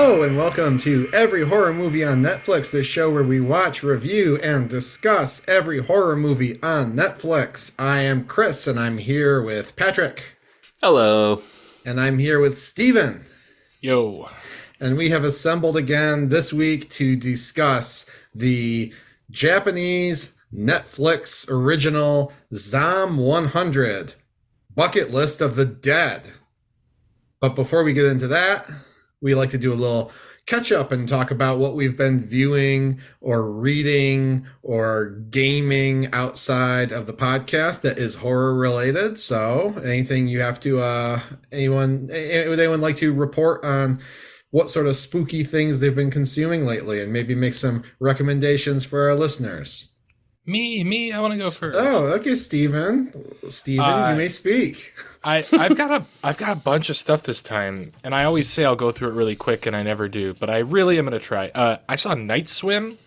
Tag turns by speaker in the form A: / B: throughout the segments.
A: Hello and welcome to Every Horror Movie on Netflix, the show where we watch, review, and discuss every horror movie on Netflix. I am Chris and I'm here with Patrick.
B: Hello.
A: And I'm here with Steven.
C: Yo.
A: And we have assembled again this week to discuss the Japanese Netflix original Zom 100, Bucket List of the Dead. But before we get into that, we like to do a little catch up and talk about what we've been viewing or reading or gaming outside of the podcast that is horror related. So anything you have to, would anyone like to report on what sort of spooky things they've been consuming lately and maybe make some recommendations for our listeners?
C: Me, I want to go first.
A: Oh, okay, Steven. You may speak.
C: I've got a bunch of stuff this time, and I always say I'll go through it really quick, and I never do, but I really am going to try. I saw Night Swim,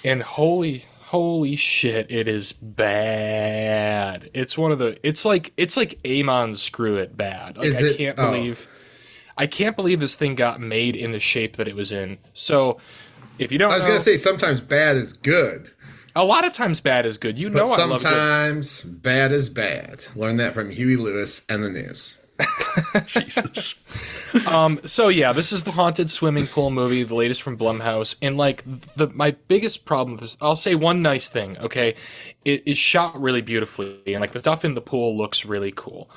C: and holy shit, it is bad. It's one of the. It's like Amon Screw It bad. Like, I can't believe this thing got made in the shape that it was in. So, if you don't,
A: I was going to say sometimes bad is good.
C: A lot of times bad is good.
A: But sometimes bad is bad. Learn that from Huey Lewis and the news.
C: Jesus. So yeah, this is the haunted swimming pool movie, the latest from Blumhouse. And like my biggest problem with this, I'll say one nice thing, okay? It is shot really beautifully, and like the stuff in the pool looks really cool,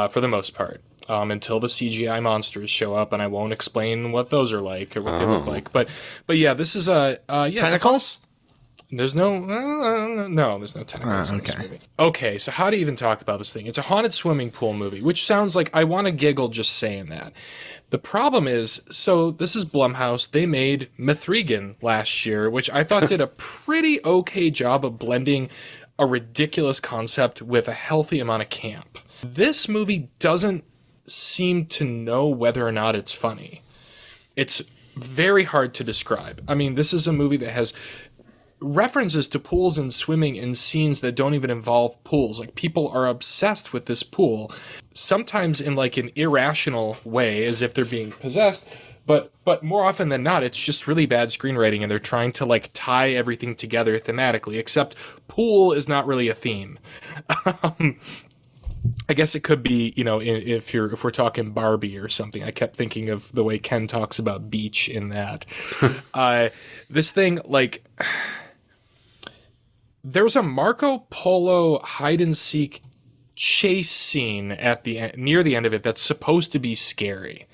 C: for the most part. Until the CGI monsters show up, and I won't explain what those are like or what they look like. But yeah, this is
B: tentacles?
C: There's no tentacles in this movie. Okay, so how to even talk about this thing? It's a haunted swimming pool movie, which sounds like I want to giggle just saying that. The problem is, so this is Blumhouse. They made Mithrigan last year, which I thought did a pretty okay job of blending a ridiculous concept with a healthy amount of camp. This movie doesn't seem to know whether or not it's funny. It's very hard to describe. I mean, this is a movie that has references to pools and swimming in scenes that don't even involve pools. Like, people are obsessed with this pool, sometimes in like an irrational way, as if they're being possessed, but more often than not, it's just really bad screenwriting, and they're trying to like tie everything together thematically, except pool is not really a theme. I guess it could be, if we're talking Barbie or something. I kept thinking of the way Ken talks about beach in that. This thing, like, there was a Marco Polo hide and seek chase scene at the end, near the end of it, that's supposed to be scary.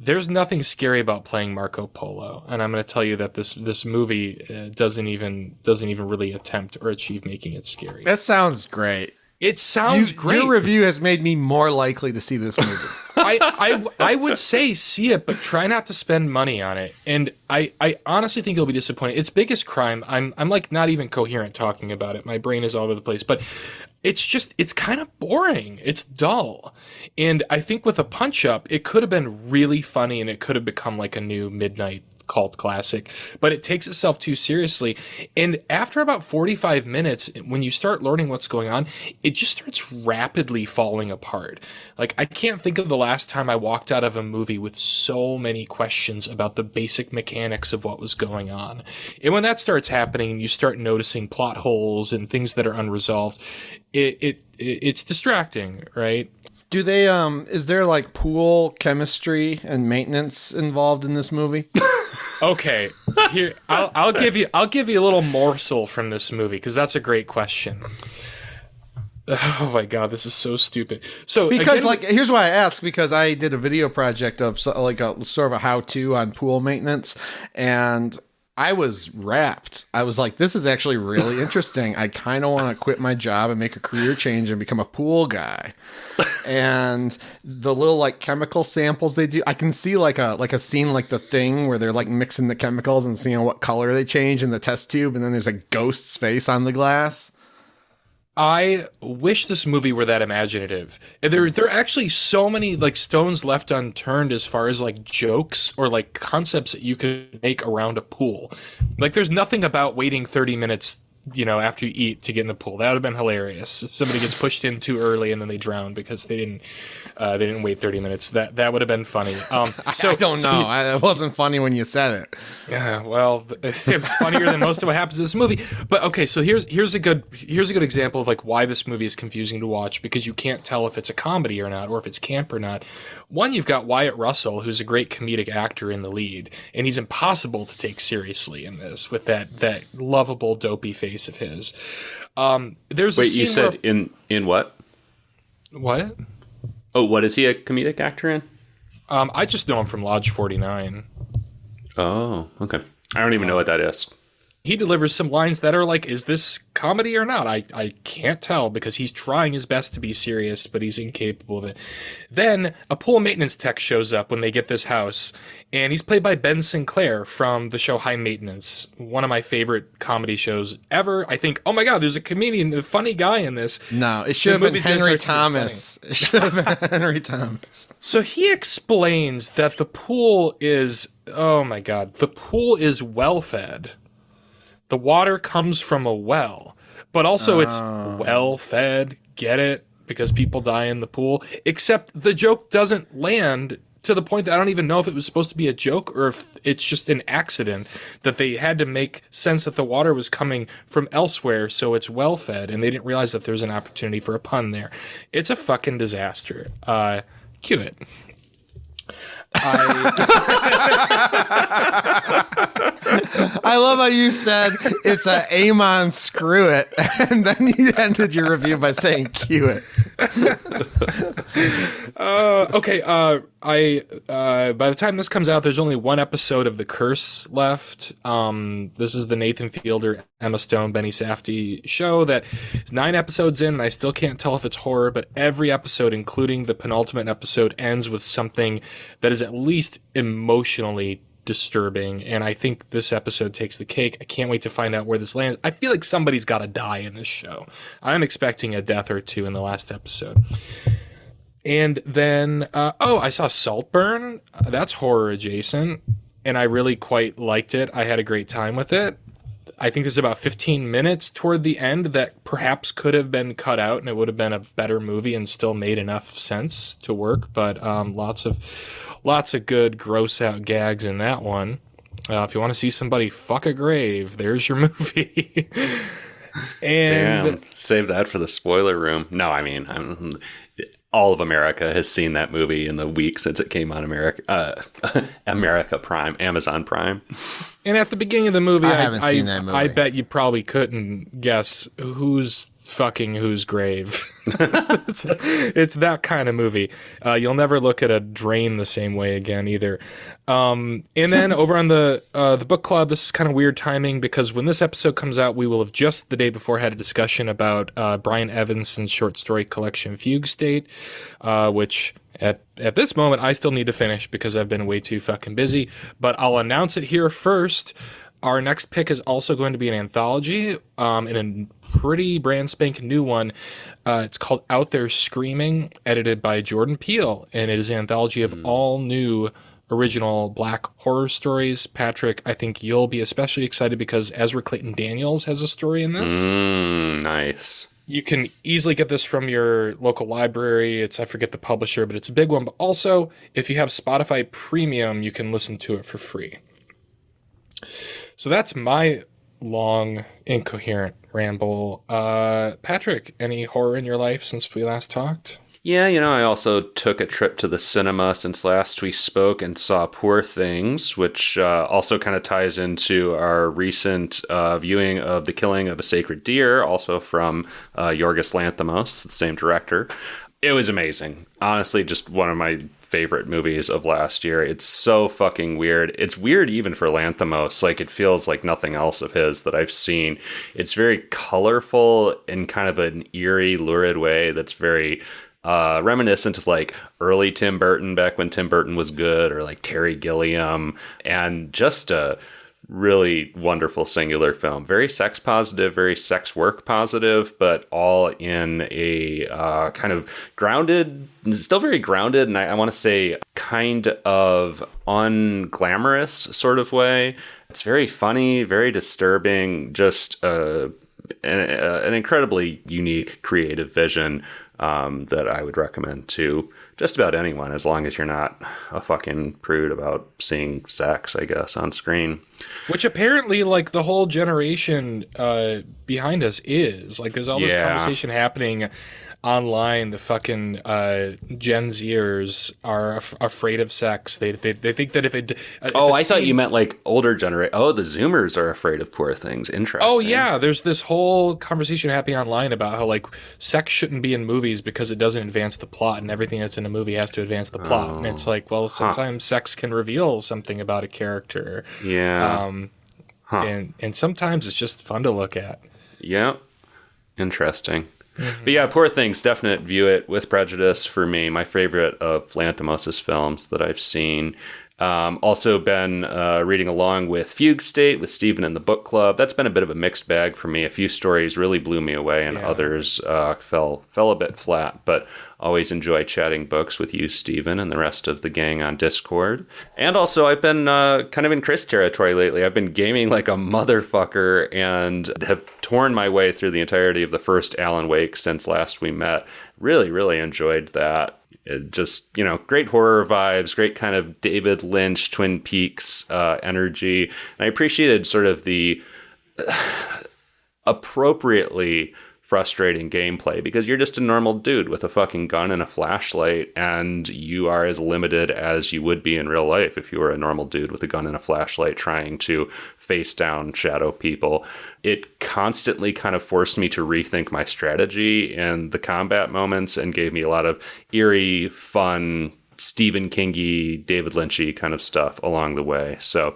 C: There's nothing scary about playing Marco Polo, and I'm going to tell you that this movie doesn't even really attempt or achieve making it scary.
B: That sounds great.
C: It sounds great.
B: Your review has made me more likely to see this movie.
C: I would say see it, but try not to spend money on it. And I honestly think you'll be disappointed. Its biggest crime, I'm like not even coherent talking about it. My brain is all over the place. But it's kind of boring. It's dull. And I think with a punch-up, it could have been really funny, and it could have become like a new midnight cult classic, but it takes itself too seriously. And after about 45 minutes, when you start learning what's going on, it just starts rapidly falling apart. Like, I can't think of the last time I walked out of a movie with so many questions about the basic mechanics of what was going on. And when that starts happening, you start noticing plot holes and things that are unresolved. It's distracting, right?
B: Do they is there like pool chemistry and maintenance involved in this movie?
C: Okay, here I'll give you a little morsel from this movie, because that's a great question. Oh my god, this is so stupid. So
B: because again, here's why I ask, because I did a video project of like a sort of a how-to on pool maintenance, and I was wrapped. I was like, this is actually really interesting. I kind of want to quit my job and make a career change and become a pool guy. And the little like chemical samples they do, I can see like a scene like The Thing where they're like mixing the chemicals and seeing what color they change in the test tube, and then there's a ghost's face on the glass.
C: I wish this movie were that imaginative. There are actually so many like stones left unturned as far as like jokes or like concepts that you could make around a pool. Like, there's nothing about waiting 30 minutes after you eat to get in the pool. That would have been hilarious. If somebody gets pushed in too early and then they drown because they didn't wait 30 minutes. That would have been funny.
B: I don't know. It wasn't funny when you said it.
C: Yeah, well, it was funnier than most of what happens in this movie. But okay, so here's a good example of like why this movie is confusing to watch, because you can't tell if it's a comedy or not, or if it's camp or not. One, you've got Wyatt Russell, who's a great comedic actor in the lead, and he's impossible to take seriously in this with that lovable dopey face of his. There's a scene
D: you said in what?
C: What?
D: Oh, what is he a comedic actor in?
C: I just know him from Lodge 49.
D: Oh, okay. I don't even know what that is.
C: He delivers some lines that are like, is this comedy or not? I can't tell, because he's trying his best to be serious, but he's incapable of it. Then a pool maintenance tech shows up when they get this house, and he's played by Ben Sinclair from the show High Maintenance, one of my favorite comedy shows ever. I think, oh my God, there's a comedian, a funny guy in this.
B: No, it should have been Henry Thomas. It should have been Henry Thomas.
C: So he explains that the pool is, oh my God, the pool is well fed. The water comes from a well, but also it's well fed. Get it? Because people die in the pool. Except the joke doesn't land to the point that I don't even know if it was supposed to be a joke or if it's just an accident that they had to make sense that the water was coming from elsewhere, so it's well fed, and they didn't realize that there's an opportunity for a pun there. It's a fucking disaster. Cue it.
B: I love how you said it's a Amon screw it, and then you ended your review by saying cue it.
C: Okay. By the time this comes out, there's only one episode of The Curse left. This is the Nathan Fielder, Emma Stone, Benny Safdie show that is 9 episodes in, and I still can't tell if it's horror, but every episode, including the penultimate episode, ends with something that is at least emotionally disturbing, and I think this episode takes the cake. I can't wait to find out where this lands. I feel like somebody's got to die in this show. I'm expecting a death or two in the last episode. And then, I saw Saltburn. That's horror adjacent, and I really quite liked it. I had a great time with it. I think there's about 15 minutes toward the end that perhaps could have been cut out, and it would have been a better movie and still made enough sense to work. But lots of good gross out gags in that one. If you want to see somebody fuck a grave, there's your movie. And
D: damn, save that for the spoiler room. No, I mean, all of America has seen that movie in the week since it came on America Prime, Amazon Prime.
C: And at the beginning of the movie,
B: I haven't seen that movie.
C: I bet you probably couldn't guess who's fucking whose grave. It's that kind of movie. You'll never look at a drain the same way again either. And then over on the book club, this is kind of weird timing, because when this episode comes out, we will have just the day before had a discussion about Brian Evanson's short story collection Fugue State, which at this moment I still need to finish because I've been way too fucking busy. But I'll announce it here first. Our next pick is also going to be an anthology, and a pretty brand spanking new one. It's called Out There Screaming, edited by Jordan Peele, and it is an anthology of all new original Black horror stories. Patrick, I think you'll be especially excited because Ezra Clayton Daniels has a story in this.
D: Nice.
C: You can easily get this from your local library. I forget the publisher, but it's a big one. But also, if you have Spotify Premium, you can listen to it for free. So that's my long, incoherent ramble. Patrick, any horror in your life since we last talked?
D: Yeah, I also took a trip to the cinema since last we spoke and saw Poor Things, which also kind of ties into our recent viewing of The Killing of a Sacred Deer, also from Yorgos Lanthimos, the same director. It was amazing. Honestly, just one of my favorite movies of last year. It's so fucking weird. It's weird even for Lanthimos. Like, it feels like nothing else of his that I've seen. It's very colorful in kind of an eerie, lurid way that's very reminiscent of like early Tim Burton, back when Tim Burton was good, or like Terry Gilliam, and just a really wonderful singular film. Very sex positive, very sex work positive, but all in a kind of grounded, still very grounded, and I want to say kind of unglamorous sort of way. It's very funny, very disturbing, just an incredibly unique, creative vision that I would recommend to just about anyone, as long as you're not a fucking prude about seeing sex, I guess, on screen.
C: Which apparently, like, the whole generation behind us is. Like, there's all this conversation happening online. The fucking Gen Zers are afraid of sex. They think that if it...
D: I thought you meant, like, older generation. Oh, the Zoomers are afraid of poor things. Interesting.
C: Oh, yeah. There's this whole conversation happening online about how, like, sex shouldn't be in movies because it doesn't advance the plot, and everything that's in a movie has to advance the plot. And it's like, well, sometimes sex can reveal something about a character.
D: Yeah.
C: And sometimes it's just fun to look at.
D: Yeah. Interesting. But yeah, Poor Things, definite view it with prejudice for me. My favorite of Lanthimos' films that I've seen. Also been reading along with Fugue State with Stephen in the book club. That's been a bit of a mixed bag for me. A few stories really blew me away, and others fell a bit flat. But always enjoy chatting books with you, Stephen, and the rest of the gang on Discord. And also, I've been kind of in Chris territory lately. I've been gaming like a motherfucker and have torn my way through the entirety of the first Alan Wake since last we met. Really, really enjoyed that. It just, great horror vibes, great kind of David Lynch, Twin Peaks energy. And I appreciated sort of the appropriately frustrating gameplay, because you're just a normal dude with a fucking gun and a flashlight, and you are as limited as you would be in real life if you were a normal dude with a gun and a flashlight trying to face down shadow people. It constantly kind of forced me to rethink my strategy in the combat moments and gave me a lot of eerie, fun, Stephen King-y, David Lynch-y kind of stuff along the way. So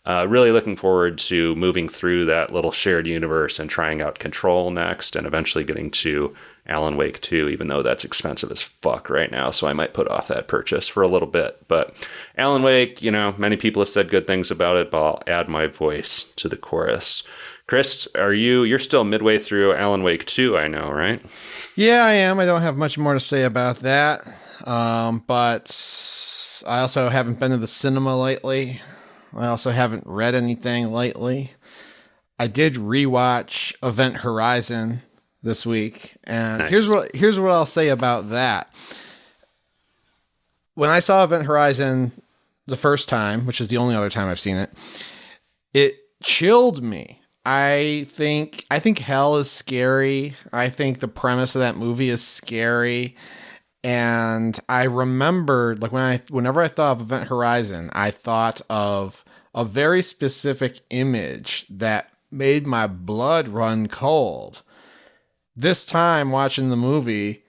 D: really looking forward to moving through that little shared universe and trying out Control next, and eventually getting to Alan Wake 2, even though that's expensive as fuck right now, so I might put off that purchase for a little bit. But Alan Wake, many people have said good things about it, but I'll add my voice to the chorus. Chris, you're still midway through Alan Wake 2, I know, right?
B: Yeah, I am. I don't have much more to say about that. But I also haven't been to the cinema lately. I also haven't read anything lately. I did rewatch Event Horizon this week, and
D: nice.
B: here's what I'll say about that. When I saw Event Horizon the first time, which is the only other time I've seen it, it chilled me. I think hell is scary. I think the premise of that movie is scary. And I remembered, like, whenever I thought of Event Horizon, I thought of a very specific image that made my blood run cold. This time watching the movie,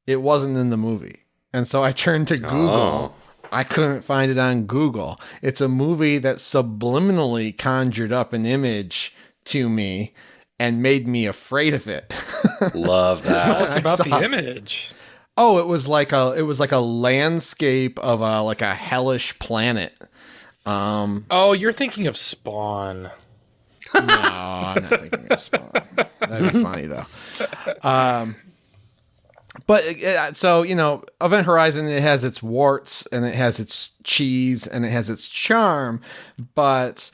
B: it wasn't in the movie. And so I turned to Google. I couldn't find it on Google. It's a movie that subliminally conjured up an image to me and made me afraid of it.
D: Love that.
C: Tell us about the image.
B: Oh, it was like a landscape of a hellish planet.
C: You're thinking of Spawn.
B: No, I'm not thinking of Spawn. That'd be funny though. So Event Horizon, it has its warts and it has its cheese and it has its charm, but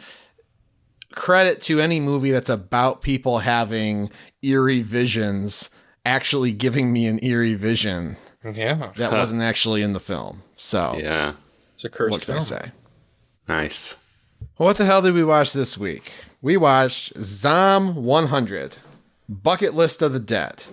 B: credit to any movie that's about people having eerie visions actually giving me an eerie vision.
C: Yeah.
B: That wasn't actually in the film. So
D: yeah,
C: it's a cursed
B: what can
C: film.
B: I say?
D: Nice.
B: Well, what the hell did we watch this week? We watched Zom 100, Bucket List of the Dead.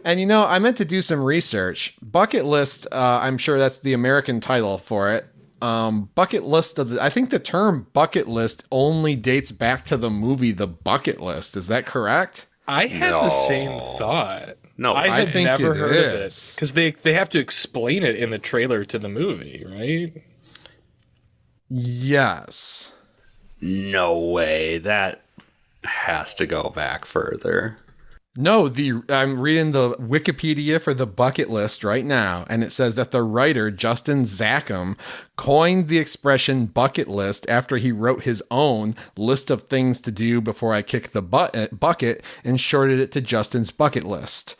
B: And I meant to do some research. Bucket List, I'm sure that's the American title for it. Bucket List of the... I think the term bucket list only dates back to the movie The Bucket List. Is that correct?
C: I had the same thought.
D: No,
C: I had
B: think
C: never
B: it
C: heard of it.
B: is.
C: Because they have to explain it in the trailer to the movie, right?
B: Yes.
D: No way. That has to go back further.
B: No, I'm reading the Wikipedia for The Bucket List right now, and it says that the writer, Justin Zackham, coined the expression bucket list after he wrote his own list of things to do before I kick the bucket and shorted it to Justin's Bucket List.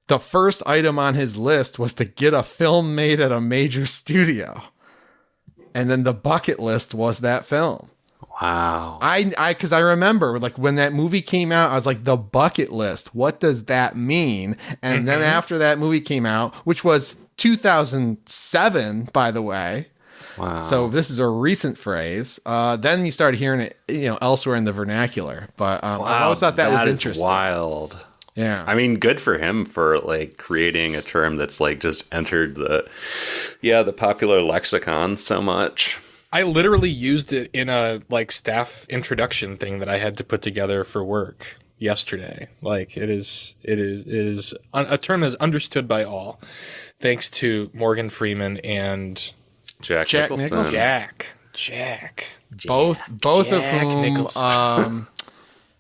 B: The first item on his list was to get a film made at a major studio. And then the bucket list was that film.
D: Wow.
B: Because I remember like when that movie came out, I was like, the bucket list. What does that mean? And then after that movie came out, which was 2007, by the way.
D: Wow.
B: So this is a recent phrase. Then you started hearing it, elsewhere in the vernacular. But I always thought that was interesting.
D: Wild.
B: Yeah.
D: I mean, good for him for like creating a term that's like just entered the popular lexicon so much.
C: I literally used it in a like staff introduction thing that I had to put together for work yesterday. Like it is a term that is understood by all, thanks to Morgan Freeman and
D: Jack
B: Nicholson.
C: Jack.
B: Both of
C: Jack
B: whom.
C: Nicholson.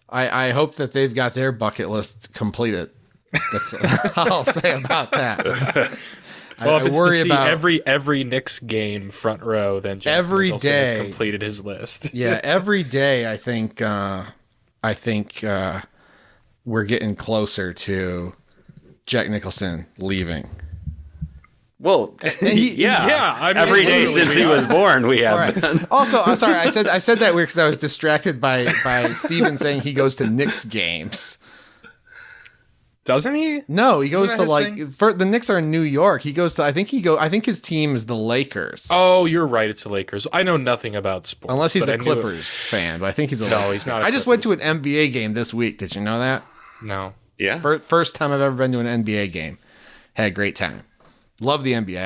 B: I hope that they've got their bucket list completed. That's all I'll say about that.
C: Well, if it's
B: worry
C: to see
B: about
C: every Knicks game front row, then Jack
B: every
C: Nicholson
B: day
C: has completed his list.
B: Yeah, every day I think we're getting closer to Jack Nicholson leaving.
D: Well,
C: yeah. I mean,
D: every day since he was born, we have been.
B: Also, I'm sorry, I said that weird because I was distracted by Steven saying he goes to Knicks games.
C: Doesn't he?
B: No, he goes
C: Isn't
B: to
C: that his
B: like
C: thing?
B: the Knicks are in New York. He goes to I think his team is the Lakers.
C: Oh, you're right. It's the Lakers. I know nothing about sports.
B: Unless he's
C: but
B: a
C: I knew
B: Clippers fan, but I think he's a Lakers
C: he's not
B: fan.
C: a
B: I just went to an NBA game this week. Did you know that?
C: No.
D: Yeah.
B: First time I've ever been to an NBA game. Had a great time. Love the NBA.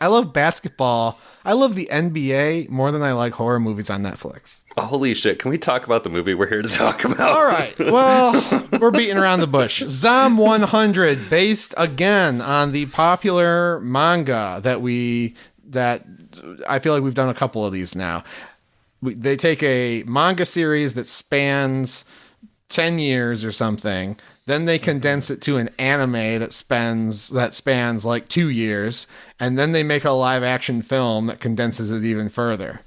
B: I love basketball. I love the NBA more than I like horror movies on Netflix.
D: Holy shit. Can we talk about the movie we're here to talk about?
B: All right. Well, we're beating around the bush. Zom 100, based again on the popular manga that I feel like we've done a couple of these now. They take a manga series that spans 10 years or something. Then they condense it to an anime that spans like 2 years, and then they make a live action film that condenses it even further.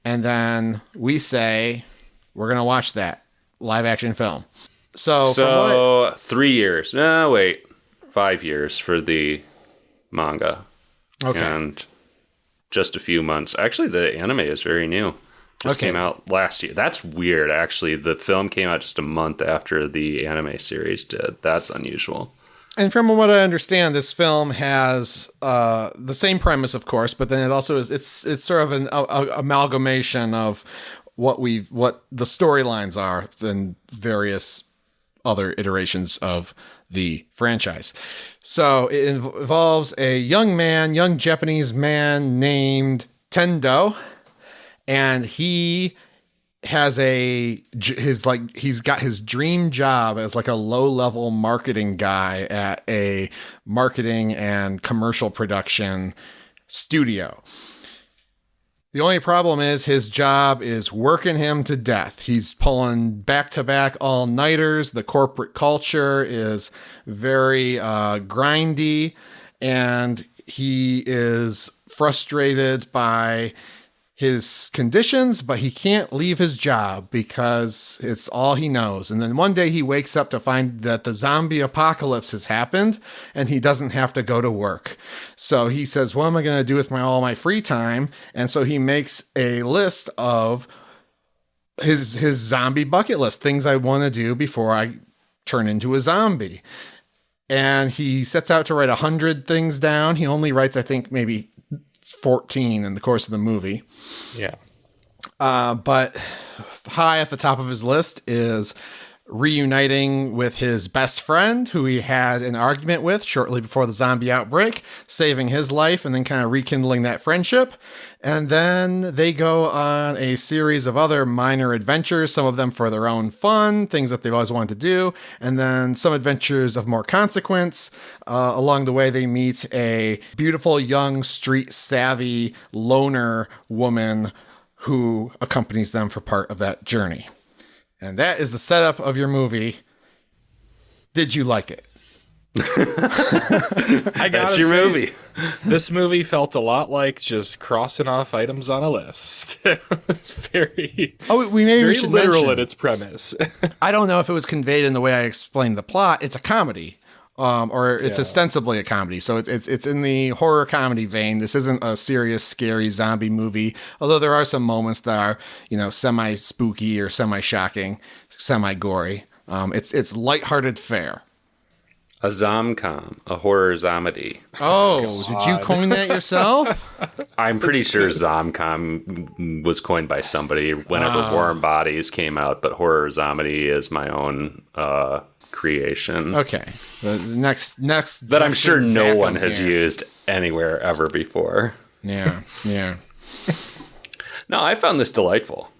B: And then we say we're gonna watch that live action film. So
D: 3 years. No, wait, 5 years for the manga.
B: Okay.
D: And just a few months. Actually, the anime is very new. Just came out last year. That's weird, actually. The film came out just a month after the anime series did. That's unusual.
B: And from what I understand, this film has the same premise, of course, but then it also is it's sort of an amalgamation of what the storylines are in various other iterations of the franchise. So it involves a young Japanese man named Tendo. And he has he's got his dream job as like a low-level marketing guy at a marketing and commercial production studio. The only problem is his job is working him to death. He's pulling back-to-back all-nighters. The corporate culture is very grindy, and he is frustrated by his conditions, but he can't leave his job because it's all he knows. And then one day he wakes up to find that the zombie apocalypse has happened and he doesn't have to go to work. So he says, what am I going to do with all my free time? And so he makes a list of his zombie bucket list, things I want to do before I turn into a zombie. And he sets out to write 100 things down. He only writes, I think, maybe 14 in the course of the movie.
C: Yeah.
B: But high at the top of his list is reuniting with his best friend who he had an argument with shortly before the zombie outbreak, saving his life and then kind of rekindling that friendship. And then they go on a series of other minor adventures, some of them for their own fun, things that they've always wanted to do. And then some adventures of more consequence. Along the way, they meet a beautiful, young, street-savvy loner woman who accompanies them for part of that journey. And that is the setup of your movie. Did you like it?
D: That's your movie.
C: This movie felt a lot like just crossing off items on a list. It's very,
B: we maybe
C: very
B: should
C: literal
B: mention,
C: in its premise.
B: I don't know if it was conveyed in the way I explained the plot. It's a comedy. or it's ostensibly a comedy. So it's in the horror comedy vein. This isn't a serious, scary zombie movie, although there are some moments that are, semi-spooky or semi-shocking, semi-gory. It's lighthearted fare.
D: A zomcom, a horror zomedy.
B: Oh, did you coin that yourself?
D: I'm pretty sure zomcom was coined by somebody whenever Warm Bodies came out, but horror zomedy is my own creation.
B: Okay. The next
D: that I'm sure no one has used anywhere ever before.
B: Yeah.
D: No, I found this delightful.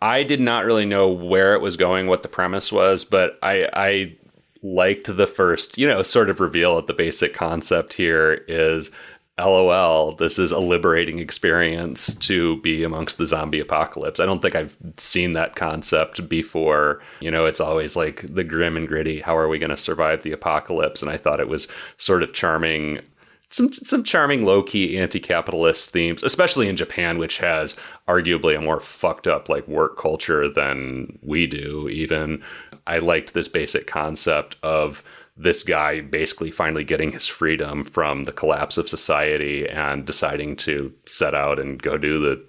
D: I did not really know where it was going, what the premise was, but I liked the first, sort of reveal that the basic concept here is, LOL, this is a liberating experience to be amongst the zombie apocalypse. I don't think I've seen that concept before. It's always like the grim and gritty, how are we going to survive the apocalypse? And I thought it was sort of charming, some charming low-key anti-capitalist themes, especially in Japan, which has arguably a more fucked up like work culture than we do even. I liked this basic concept of this guy basically finally getting his freedom from the collapse of society and deciding to set out and go do the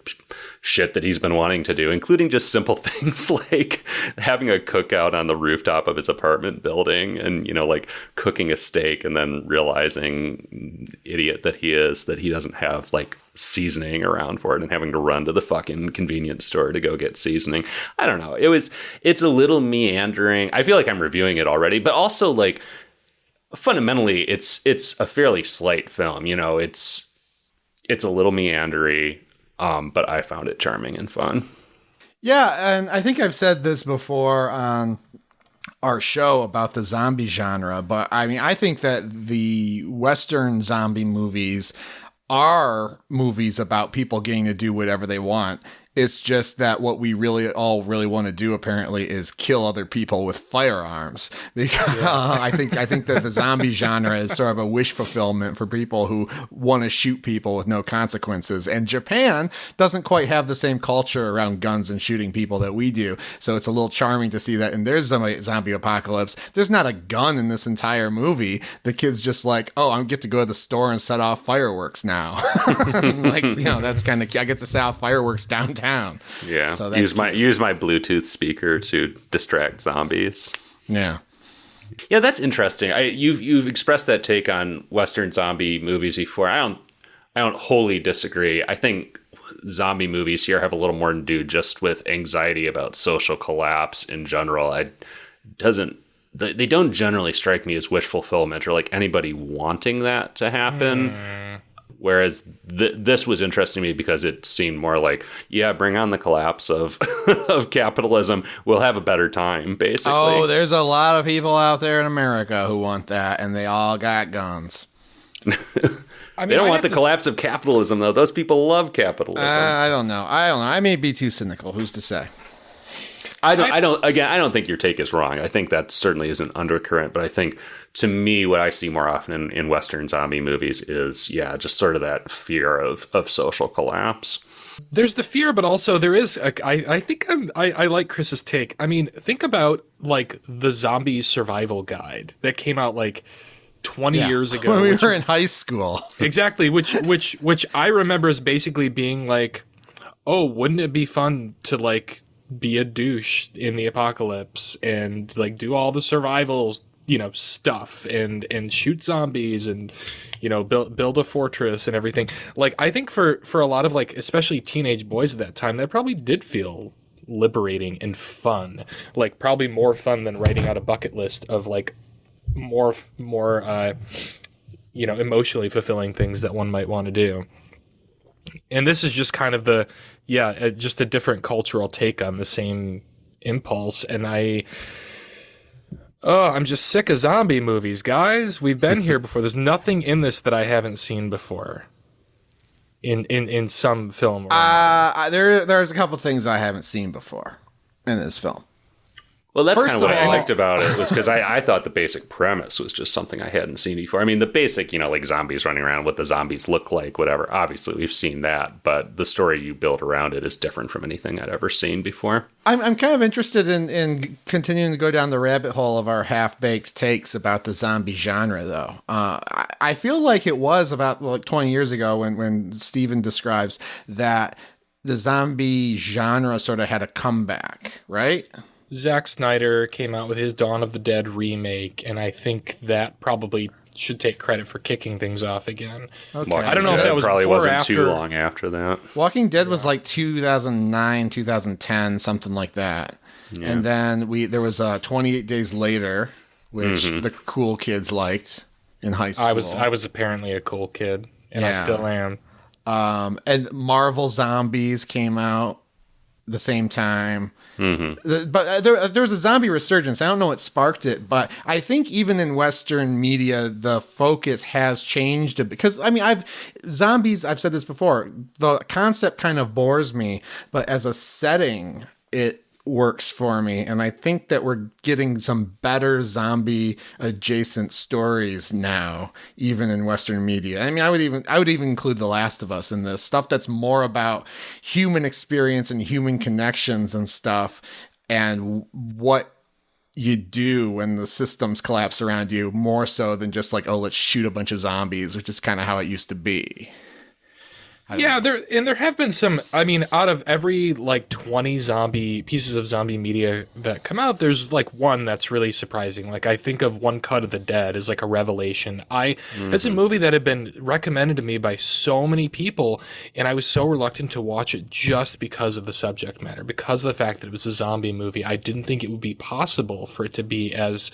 D: shit that he's been wanting to do, including just simple things like having a cookout on the rooftop of his apartment building and, like cooking a steak and then realizing, idiot that he is, that he doesn't have like seasoning around for it and having to run to the fucking convenience store to go get seasoning. I don't know. It's a little meandering. I feel like I'm reviewing it already, but also like fundamentally it's a fairly slight film. It's a little meandery, but I found it charming and fun.
B: Yeah, and I think I've said this before on our show about the zombie genre, but I mean, I think that the Western zombie movies are movies about people getting to do whatever they want. It's just that what we really want to do apparently is kill other people with firearms. Because I think that the zombie genre is sort of a wish fulfillment for people who want to shoot people with no consequences. And Japan doesn't quite have the same culture around guns and shooting people that we do. So it's a little charming to see that in their zombie apocalypse, there's not a gun in this entire movie. The kid's just like, oh, I get to go to the store and set off fireworks now. That's kind of, I get to set off fireworks downtown.
D: Yeah.
B: So
D: use my Bluetooth speaker to distract zombies.
B: Yeah.
D: Yeah, that's interesting. You've expressed that take on Western zombie movies before. I don't wholly disagree. I think zombie movies here have a little more to do just with anxiety about social collapse in general. They don't generally strike me as wish fulfillment or like anybody wanting that to happen. Whereas this was interesting to me because it seemed more like, yeah, bring on the collapse of of capitalism. We'll have a better time, basically.
B: Oh, there's a lot of people out there in America who want that, and they all got guns.
D: They don't want the collapse of capitalism, though. Those people love capitalism.
B: I don't know. I may be too cynical. Who's to say?
D: I don't think your take is wrong. I think that certainly is an undercurrent, but I think to me, what I see more often in Western zombie movies is, just sort of that fear of social collapse.
C: There's the fear, but also there is, I think I like Chris's take. I mean, think about like the zombie survival guide that came out like 20 years ago.
B: When we were in high school.
C: Exactly, which I remember as basically being like, oh, wouldn't it be fun to like be a douche in the apocalypse and like do all the survival stuff and shoot zombies and build a fortress and everything. Like I think for a lot of like especially teenage boys at that time, that probably did feel liberating and fun, like probably more fun than writing out a bucket list of like more emotionally fulfilling things that one might want to do. And this is just kind of just a different cultural take on the same impulse. And I'm just sick of zombie movies, guys. We've been here before. There's nothing in this that I haven't seen before in some film.
B: There's a couple things I haven't seen before in this film.
D: Well, that's
B: First
D: kind of what
B: of
D: I
B: all-
D: liked about it, was because I thought the basic premise was just something I hadn't seen before. I mean, the basic, like zombies running around, what the zombies look like, whatever. Obviously, we've seen that, but the story you build around it is different from anything I'd ever seen before.
B: I'm kind of interested in continuing to go down the rabbit hole of our half-baked takes about the zombie genre, though. I feel like it was about 20 years ago when Steven describes that the zombie genre sort of had a comeback, right?
C: Zack Snyder came out with his Dawn of the Dead remake, and I think that probably should take credit for kicking things off again.
B: Okay.
C: I don't know if that was
D: probably
C: before or
D: wasn't
C: after.
D: too long after that.
B: Walking Dead was like 2009, 2010, something like that.
D: Yeah.
B: And then there was 28 Days Later, which the cool kids liked in high school.
C: I was apparently a cool kid, and I
B: Yeah.
C: still am.
B: And Marvel Zombies came out the same time. But there was a zombie resurgence. I don't know what sparked it, but I think even in Western media, the focus has changed because I've said this before. The concept kind of bores me, but as a setting, it works for me, and I think that we're getting some better zombie adjacent stories now, even in Western media. I mean, I would even include The Last of Us in this stuff that's more about human experience and human connections and stuff, and what you do when the systems collapse around you, more so than just like, oh, let's shoot a bunch of zombies, which is kind of how it used to be.
C: Yeah, there have been some. I mean, out of every 20 pieces of zombie media that come out, there's one that's really surprising. I think of One Cut of the Dead as a revelation. It's a movie that had been recommended to me by so many people, and I was so reluctant to watch it just because of the subject matter, because of the fact that it was a zombie movie. I didn't think it would be possible for it to be as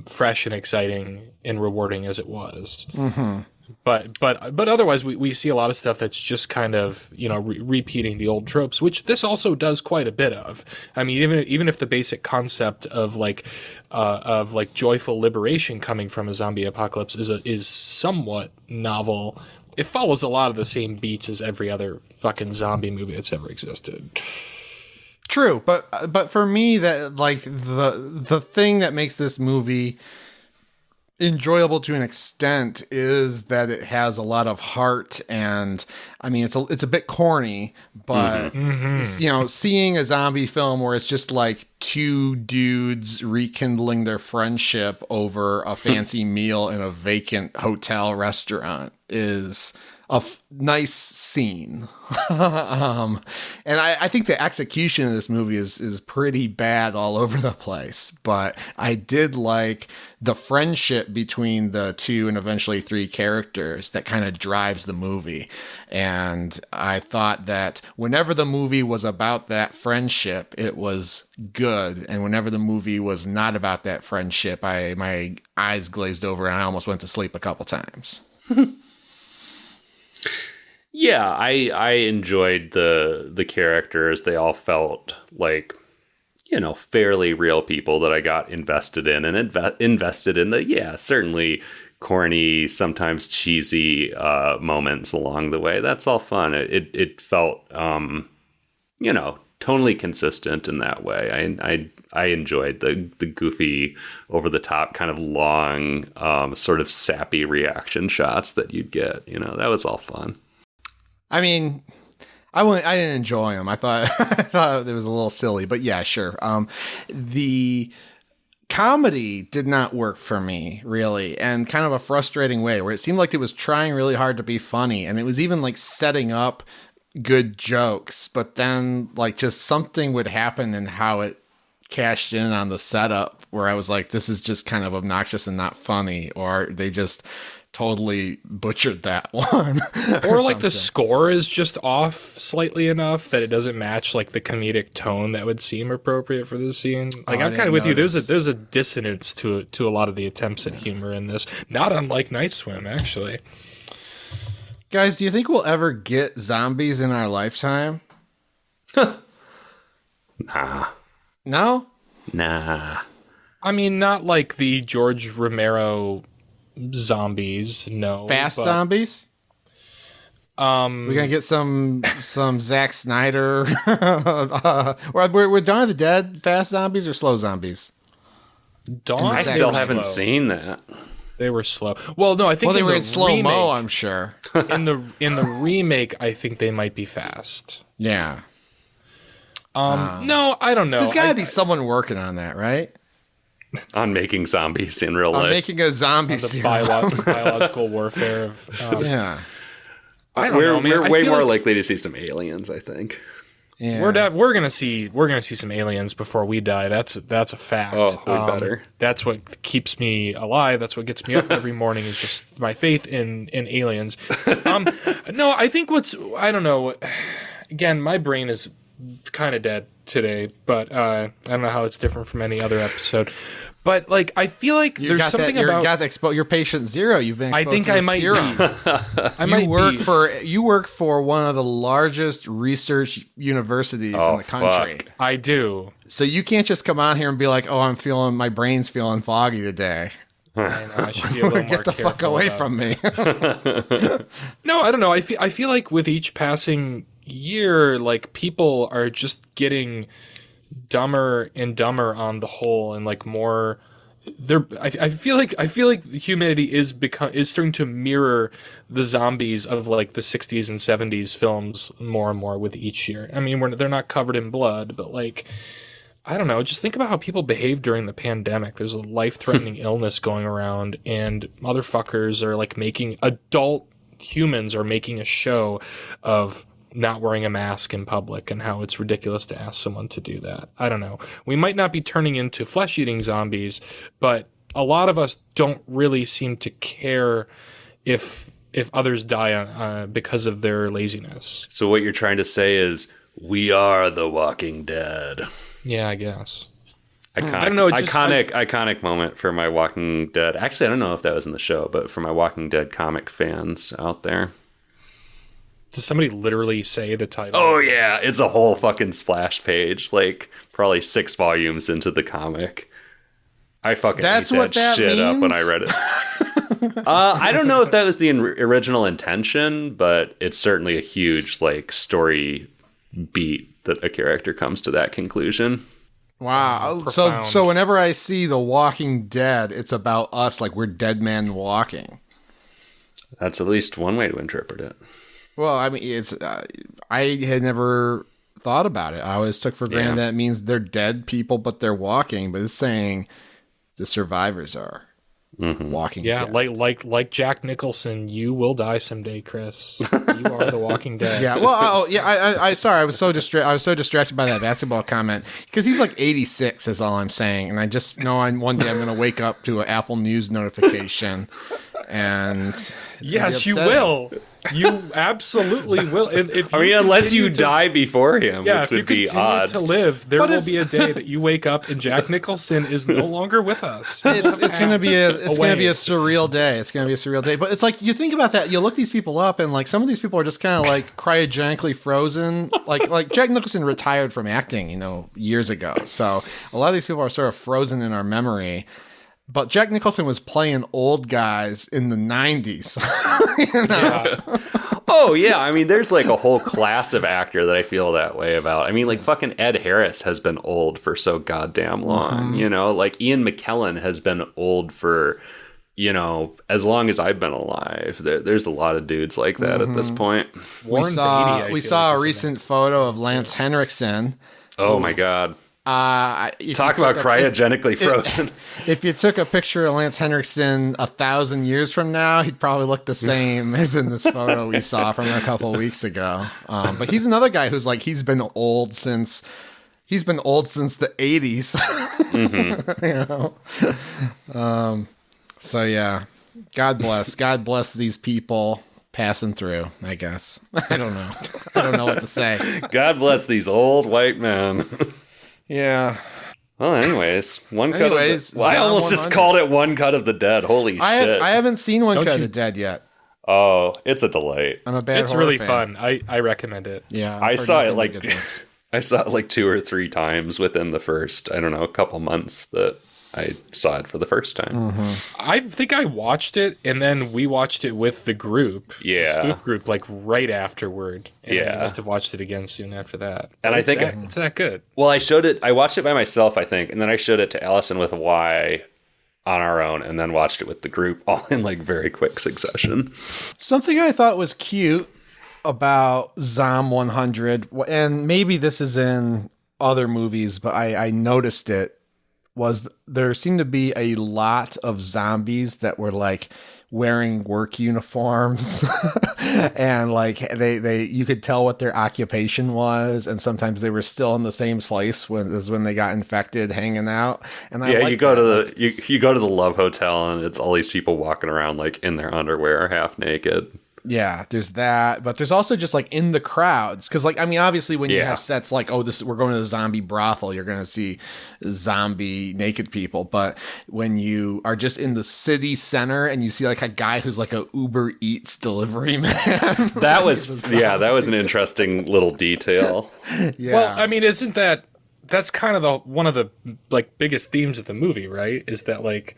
C: fresh and exciting and rewarding as it was. Mm-hmm. But otherwise, we see a lot of stuff that's just kind of repeating the old tropes, which this also does quite a bit of. I mean, even if the basic concept of joyful liberation coming from a zombie apocalypse is somewhat novel, it follows a lot of the same beats as every other fucking zombie movie that's ever existed.
B: True, but for me, that the thing that makes this movie enjoyable to an extent is that it has a lot of heart, and I mean it's a bit corny, but seeing a zombie film where it's just two dudes rekindling their friendship over a fancy meal in a vacant hotel restaurant is a nice scene. And I think the execution of this movie is pretty bad all over the place, but I did like the friendship between the two and eventually three characters that kind of drives the movie. And I thought that whenever the movie was about that friendship, it was good. And whenever the movie was not about that friendship, my eyes glazed over and I almost went to sleep a couple times.
D: Yeah, I enjoyed the characters. They all felt like, fairly real people that I got invested in, and invested in the, certainly corny, sometimes cheesy moments along the way. That's all fun. It felt, tonally consistent in that way. I enjoyed the goofy, over the top, kind of long, sort of sappy reaction shots that you'd get. That was all fun.
B: I mean, I didn't enjoy them. I thought it was a little silly, but yeah, sure. The comedy did not work for me, really, and kind of a frustrating way, where it seemed like it was trying really hard to be funny, and it was even setting up good jokes, but then just something would happen in how it cashed in on the setup, where I was like, this is just kind of obnoxious and not funny, or they just totally butchered that one.
C: or the score is just off slightly enough that it doesn't match the comedic tone that would seem appropriate for this scene. I'm kind of with you. There's a dissonance to a lot of the attempts at humor in this, not unlike Night Swim, actually.
B: Guys, do you think we'll ever get zombies in our lifetime?
D: Nah.
B: No?
D: Nah.
C: I mean, not like the George Romero zombies, no.
B: Fast zombies? We're gonna get some Zack Snyder. We're Dawn of the Dead fast zombies or slow zombies?
C: Dawn.
D: I still haven't seen that.
C: They were slow. Well, no, I think
B: They were in
C: the
B: slow mo.
C: remake-
B: I'm sure.
C: in the remake, I think they might be fast.
B: Yeah.
C: No, I don't know.
B: There's got to be someone working on that, right?
D: On making zombies in real
B: On
D: life.
B: making a zombie
C: the
B: serum.
C: biological warfare of.
B: Yeah.
C: I don't know, man.
D: We're
C: I
D: way
C: feel
D: more
C: like
D: likely to see some aliens, I think.
B: Yeah.
C: we're gonna see some aliens before we die. That's a fact.
D: Oh, we better.
C: That's what keeps me alive. That's what gets me up every morning is just my faith in aliens. No, I think I don't know. Again, my brain is kind of dead today, but I don't know how it's different from any other episode. But like, I feel like there's something about
B: you're patient zero. You've been exposed
C: I think
B: to
C: I
B: the
C: might
B: serum.
C: be.
B: You work for one of the largest research universities in the country.
D: Fuck.
C: I do.
B: So you can't just come on here and be like, "Oh, my brain's feeling foggy today."
C: I know, I should be a little more
B: Get the fuck
C: careful
B: away
C: about
B: from me.
C: No, I don't know. I feel like with each passing year, like people are just getting dumber and dumber on the whole, and like more. I feel like humanity is starting to mirror the zombies of like the 60s and 70s films more and more with each year. I mean, they're not covered in blood, but like, I don't know. Just think about how people behaved during the pandemic. There's a life-threatening illness going around, and motherfuckers are like adult humans are making a show of not wearing a mask in public and how it's ridiculous to ask someone to do that. I don't know. We might not be turning into flesh-eating zombies, but a lot of us don't really seem to care if others die because of their laziness.
D: So what you're trying to say is, we are the Walking Dead.
C: Yeah, I guess.
D: Iconic,
C: I don't know.
D: Iconic moment for my Walking Dead. Actually, I don't know if that was in the show, but for my Walking Dead comic fans out there.
C: Does somebody literally say the title?
D: Oh yeah, it's a whole fucking splash page, like probably 6 volumes into the comic. I fucking
B: That's
D: ate
B: what
D: that
B: that
D: shit up when
B: means?
D: I read it. I don't know if that was the original intention, but it's certainly a huge like story beat that a character comes to that conclusion.
B: Wow.
C: Profound.
B: So whenever I see The Walking Dead, it's about us, like we're dead men walking.
D: That's at least one way to interpret it.
B: Well, I mean, it's I had never thought about it. I always took for granted that it means they're dead people, but they're walking. But it's saying the survivors are walking.
C: Yeah,
B: dead.
C: like Jack Nicholson, you will die someday, Chris. You are the Walking Dead.
B: Yeah. Well, I sorry, I was so distracted by that basketball comment because he's like 86 is all I'm saying, and I just know one day I'm going to wake up to an Apple News notification, and it's gonna be
C: Yes, you
B: upsetting.
C: will. You absolutely will. And if
D: I mean, unless you
C: continue to-
D: die before him,
C: Yeah,
D: which
C: if you
D: would be
C: continue
D: odd.
C: to live, there
B: But
C: will
B: it's-
C: be a day that you wake up and Jack Nicholson is no longer with us.
B: It's gonna be a
C: Away.
B: surreal day. It's gonna be a surreal day. But it's like you think about that. You look these people up, and like some of these people are just kind of like cryogenically frozen. Like Jack Nicholson retired from acting, years ago. So a lot of these people are sort of frozen in our memory. But Jack Nicholson was playing old guys in the 90s.
C: Yeah.
D: Oh, yeah. I mean, there's like a whole class of actor that I feel that way about. I mean, like fucking Ed Harris has been old for so goddamn long, Like Ian McKellen has been old for, as long as I've been alive. There's a lot of dudes like that at this point.
C: Warren
B: we saw
C: Beatty, I
B: we
C: feel
B: saw
C: like,
B: a
C: is
B: recent photo of Lance Henriksen.
D: Oh, my God.
B: If
D: Talk
B: you
D: about
B: took a-
D: cryogenically frozen.
B: If you took a picture of Lance Henriksen 1,000 years from now, he'd probably look the same as in this photo we saw from a couple of weeks ago. But he's another guy who's like he's been old since the 80s. So yeah, God bless these people passing through. I guess I don't know what to say.
D: God bless these old white men.
B: Yeah.
D: Well, anyways, one cut of the... Well, I
B: Zom
D: almost just
B: 100.
D: called it One Cut of the Dead. Holy shit.
B: I haven't seen One
C: Don't
B: Cut of
C: you-
B: the Dead yet.
D: Oh, it's a delight.
B: I'm a bad
C: It's
B: horror
C: really
B: fan.
C: fun. I recommend it.
B: Yeah,
D: I
B: I've
D: saw
B: heard
D: it
B: nothing
D: like
B: but good things.
D: I saw it like 2 or 3 times within the first, I don't know, a couple months that I saw it for the first time.
C: I think I watched it, and then we watched it with the group.
D: Yeah.
C: The Spook group, like right afterward. And then
D: Yeah.
C: we must have watched it again soon after that.
D: And I think
C: it's that good.
D: Well, I watched it by myself, I think, and then I showed it to Allison with Y on our own, and then watched it with the group all in like very quick succession.
B: Something I thought was cute about Zom 100, and maybe this is in other movies, but I noticed it, was there seemed to be a lot of zombies that were like wearing work uniforms and like they you could tell what their occupation was, and sometimes they were still in the same place when they got infected, hanging out. And
D: you go to the Love Hotel, and it's all these people walking around like in their underwear, half naked.
B: Yeah, there's that, but there's also just like in the crowds, because like, I mean, obviously when you have sets like, oh, we're going to the zombie brothel, you're going to see zombie naked people. But when you are just in the city center and you see like a guy who's like a Uber Eats delivery man,
D: that was an interesting little detail.
B: Yeah.
C: Well, I mean, that's kind of one of the like biggest themes of the movie, right? Is that like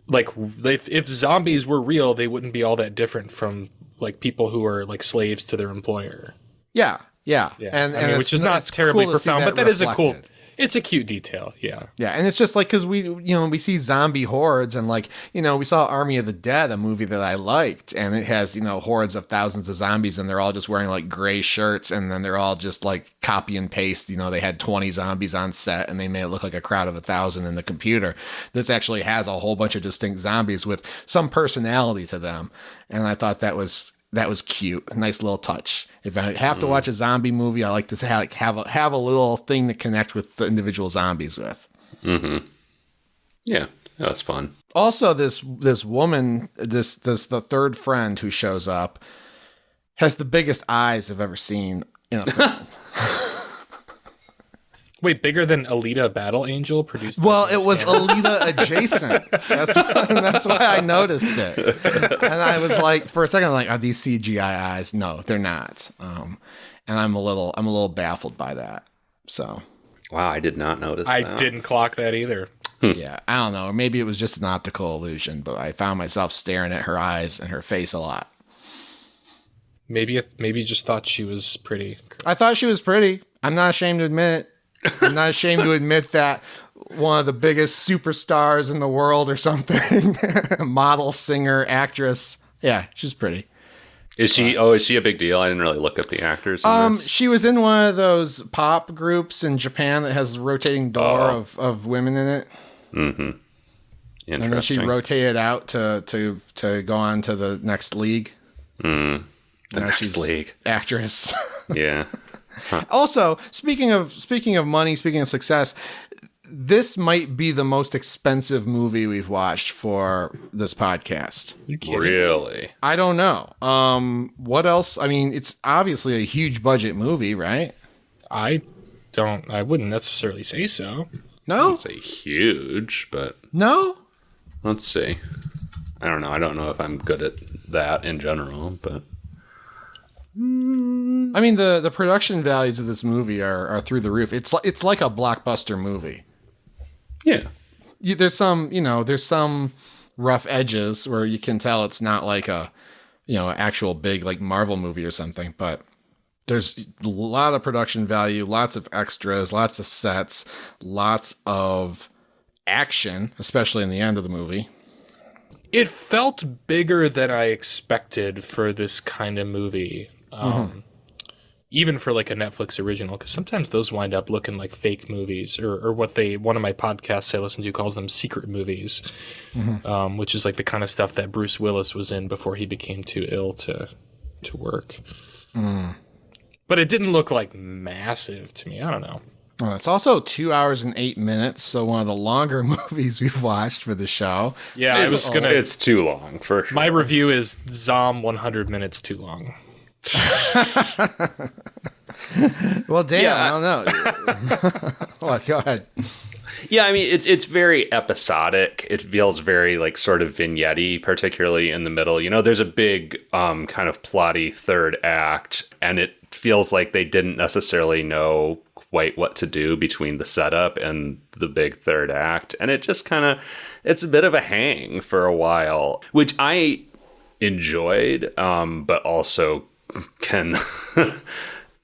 C: if zombies were real, they wouldn't be all that different from like people who are like slaves to their employer.
B: Yeah.
C: And I mean, which is not terribly
B: cool
C: profound, but that is
B: reflected.
C: it's a cute detail. Yeah.
B: Yeah. And it's just like, cause we see zombie hordes, and like, we saw Army of the Dead, a movie that I liked, and it has, hordes of thousands of zombies, and they're all just wearing like gray shirts, and then they're all just like copy and paste. They had 20 zombies on set, and they made it look like a crowd of 1,000 in the computer. This actually has a whole bunch of distinct zombies with some personality to them. And I thought that was cute. A nice little touch. If I have to watch a zombie movie, I like to have a little thing to connect with the individual zombies with.
D: Mm-hmm. Yeah, that was fun.
B: Also, this woman, the third friend who shows up, has the biggest eyes I've ever seen in a film.
C: Wait, bigger than Alita Battle Angel produced?
B: Well, it was Alita adjacent. That's why I noticed it. And I was like, for a second, I'm like, are these CGI eyes? No, they're not. And I'm a little baffled by that. So,
D: wow, I did not notice.
C: I didn't clock that either.
B: Yeah, I don't know. Or maybe it was just an optical illusion, but I found myself staring at her eyes and her face a lot.
C: Maybe you just thought she was pretty.
B: I thought she was pretty. I'm not ashamed to admit it. I'm not ashamed to admit that one of the biggest superstars in the world or something, model, singer, actress. Yeah, she's pretty.
D: Is she a big deal? I didn't really look up the actors. In this.
B: She was in one of those pop groups in Japan that has a rotating door of women in it.
D: Mm-hmm. Interesting.
B: And then she rotated out to go on to the next league.
D: The next league.
B: Actress.
D: Yeah.
B: Huh. Also, speaking of money, speaking of success, this might be the most expensive movie we've watched for this podcast.
D: Really?
B: I don't know. What else? I mean, it's obviously a huge budget movie, right?
C: I wouldn't necessarily say so.
B: No?
D: I wouldn't say huge, but
B: no.
D: Let's see. I don't know. I don't know if I'm good at that in general, but
B: I mean, the production values of this movie are through the roof. It's like a blockbuster movie.
D: Yeah.
B: There's some rough edges where you can tell it's not like a, actual big like Marvel movie or something, but there's a lot of production value, lots of extras, lots of sets, lots of action, especially in the end of the movie.
C: It felt bigger than I expected for this kind of movie. Even for like a Netflix original, because sometimes those wind up looking like fake movies, or what one of my podcasts I listen to calls them secret movies, which is like the kind of stuff that Bruce Willis was in before he became too ill to work. But it didn't look like massive to me. I don't know.
B: Well, it's also 2 hours and 8 minutes, so one of the longer movies we've watched for the show.
C: Yeah,
D: it's too long for sure.
C: My review is Zom 100 minutes too long.
B: Well, damn, I don't know. Well, go ahead.
D: Yeah, I mean, it's very episodic. It feels very like sort of vignette-y, particularly in the middle. There's a big kind of plotty third act, and it feels like they didn't necessarily know quite what to do between the setup and the big third act. And it just it's a bit of a hang for a while, which I enjoyed, but also can,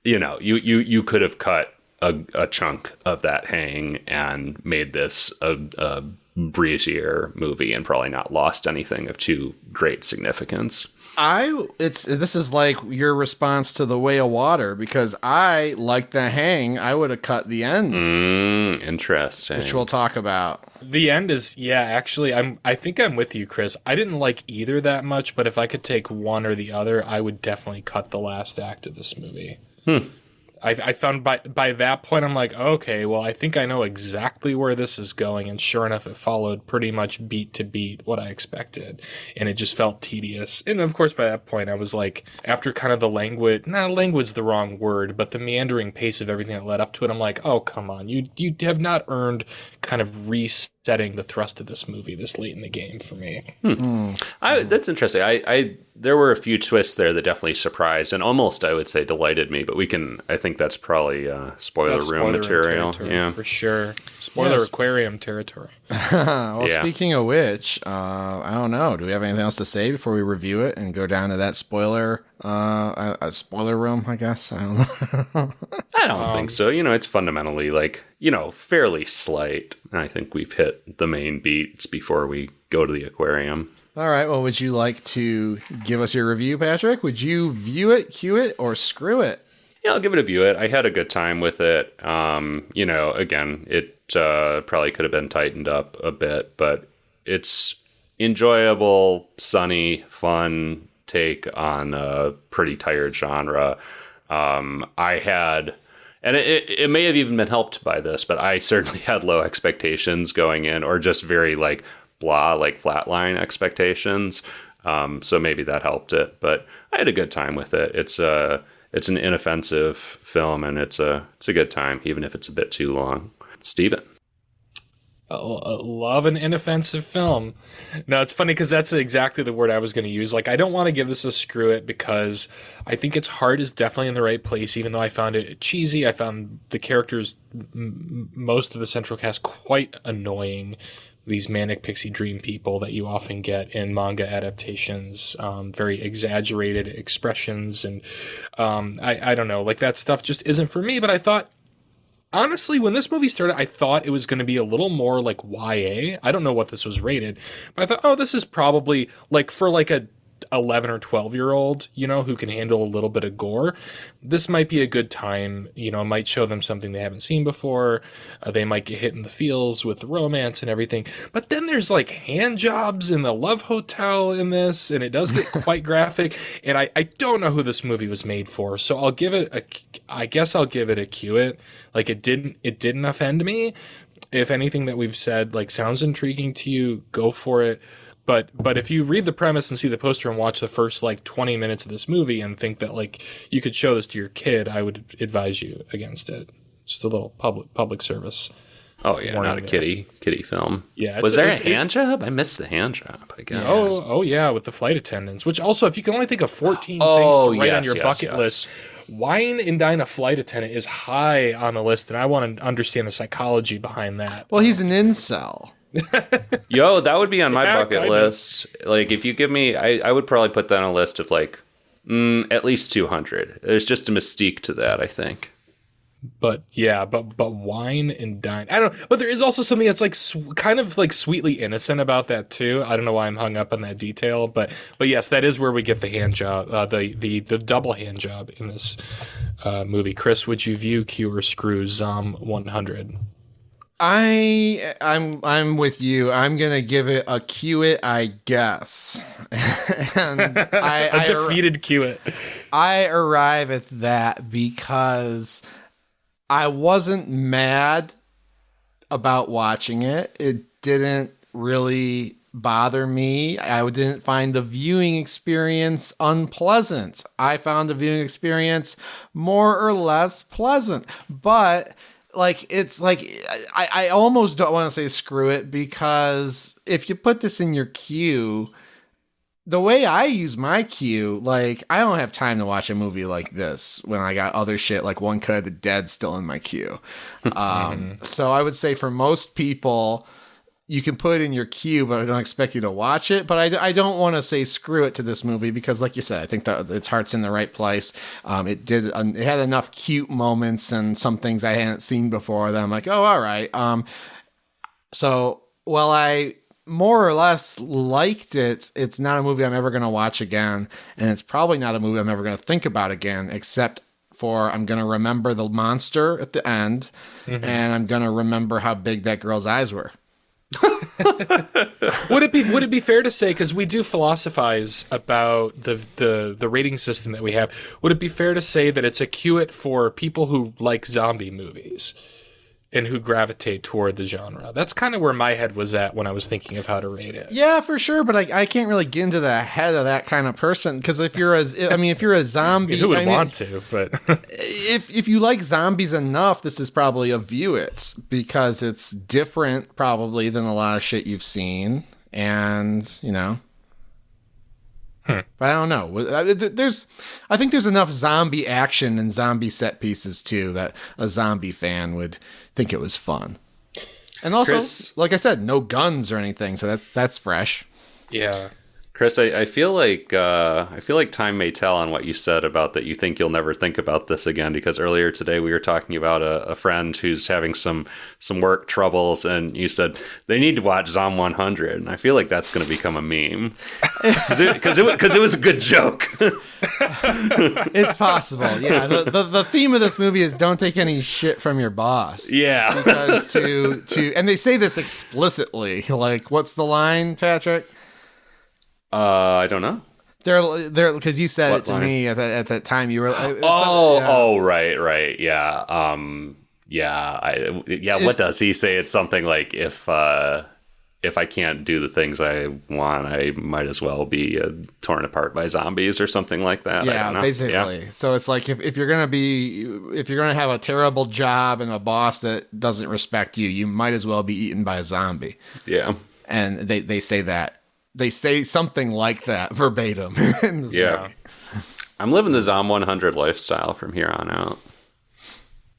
D: you could have cut a chunk of that hang and made this a breezier movie and probably not lost anything of too great significance.
B: This is like your response to The Way of Water, because I like the hang. I would have cut the end.
D: Interesting.
B: Which we'll talk about.
C: The end is, actually, I think I'm with you, Chris. I didn't like either that much, but if I could take one or the other, I would definitely cut the last act of this movie. I found by that point, I'm like, okay, well, I think I know exactly where this is going. And sure enough, it followed pretty much beat to beat what I expected. And it just felt tedious. And of course, by that point, I was like, after kind of the language's the wrong word, but the meandering pace of everything that led up to it, I'm like, oh, come on. You have not earned kind of resetting the thrust of this movie this late in the game for me.
D: That's interesting. There were a few twists there that definitely surprised and almost, I would say, delighted me. But I think that's probably spoiler room material. Yeah,
C: for sure. Spoiler aquarium territory.
B: Speaking of which, I don't know. Do we have anything else to say before we review it and go down to that spoiler room? I guess I don't know.
D: I don't think so. It's fundamentally fairly slight. I think we've hit the main beats before we go to the aquarium.
B: All right. Well, would you like to give us your review, Patrick? Would you view it, cue it, or screw it?
D: Yeah, I'll give it a view it. I had a good time with it. Again, it probably could have been tightened up a bit, but it's enjoyable, sunny, fun take on a pretty tired genre. I had, and it may have even been helped by this, but I certainly had low expectations going in, or just very flatline expectations. So maybe that helped it, but I had a good time with it. It's an inoffensive film, and it's a good time, even if it's a bit too long. Steven.
C: Love an inoffensive film. No, it's funny because that's exactly the word I was going to use. I don't want to give this a screw it because I think its heart is definitely in the right place, even though I found it cheesy. I found the characters, most of the central cast, quite annoying. These manic pixie dream people that you often get in manga adaptations, very exaggerated expressions. And I don't know, that stuff just isn't for me. But I thought, honestly, when this movie started, I thought it was going to be a little more like YA. I don't know what this was rated, but I thought, oh, this is probably for a 11 or 12-year-old, who can handle a little bit of gore. This might be a good time, might show them something they haven't seen before. They might get hit in the feels with the romance and everything. But then there's hand jobs in the love hotel in this, and it does get quite graphic. And I don't know who this movie was made for, so I'll give it a cue it. It didn't offend me. If anything that we've said sounds intriguing to you, go for it. But if you read the premise and see the poster and watch the first 20 minutes of this movie and think that you could show this to your kid, I would advise you against it. Just a little public service.
D: Oh yeah, not a kiddie film.
C: Yeah,
D: was there a hand job? I missed the hand job, I guess.
C: Oh yeah, with the flight attendants. Which also, if you can only think of 14 things to write on your bucket list, wine and dine a flight attendant is high on the list, and I want to understand the psychology behind that.
B: Well, he's an incel.
D: Yo, that would be on my bucket list. If you give me, I would probably put that on a list of at least 200. There's just a mystique to that, I think.
C: But yeah, but wine and dine. I don't know, but there is also something that's kind of sweetly innocent about that too. I don't know why I'm hung up on that detail, but yes, that is where we get the hand job, the double hand job in this movie. Chris, would you view Q or screw Zom 100?
B: I'm with you. I'm gonna give it a cue it, I guess. And
C: a defeated cue it.
B: I arrive at that because I wasn't mad about watching it. It didn't really bother me. I didn't find the viewing experience unpleasant. I found the viewing experience more or less pleasant, but I almost don't want to say screw it, because if you put this in your queue, the way I use my queue, like, I don't have time to watch a movie like this when I got other shit like One Cut of the Dead still in my queue. So I would say for most people, you can put it in your queue, but I don't expect you to watch it. But I don't want to say screw it to this movie because, like you said, I think that its heart's in the right place. It had enough cute moments and some things I hadn't seen before that I'm like, oh, all right. So while I more or less liked it, it's not a movie I'm ever going to watch again. And it's probably not a movie I'm ever going to think about again, except for I'm going to remember the monster at the end. And I'm going to remember how big that girl's eyes were.
C: Would it be fair to say, because we do philosophize about the rating system that we have, would it be fair to say that it's a cue for people who like zombie movies and who gravitate toward the genre? That's kind of where my head was at when I was thinking of how to rate it.
B: Yeah, for sure, but I can't really get into the head of that kind of person because if you're a zombie,
C: who would want to? But
B: if you like zombies enough, this is probably a view it because it's different probably than a lot of shit you've seen, and But I don't know. I think there's enough zombie action and zombie set pieces too that a zombie fan would think it was fun. And also,
D: Chris,
B: like I said, no guns or anything, so that's fresh.
C: yeah.
D: Chris, I feel like time may tell on what you said about that you think you'll never think about this again, because earlier today we were talking about a friend who's having some work troubles, and you said they need to watch Zom 100, and I feel like that's going to become a meme because it was a good joke.
B: It's possible, yeah. The theme of this movie is don't take any shit from your boss.
D: Yeah,
B: because and they say this explicitly. Like, what's the line, Patrick?
D: I don't know.
B: They're because you said
D: What
B: it to
D: line?
B: me at that time. You were
D: right, yeah. What does he say? It's something like if I can't do the things I want, I might as well be torn apart by zombies or something like that.
B: Yeah, basically. Yeah. So it's like if you're gonna have a terrible job and a boss that doesn't respect you, you might as well be eaten by a zombie.
D: Yeah,
B: and they say that. They say something like that verbatim. In this movie.
D: I'm living the Zom 100 lifestyle from here on out.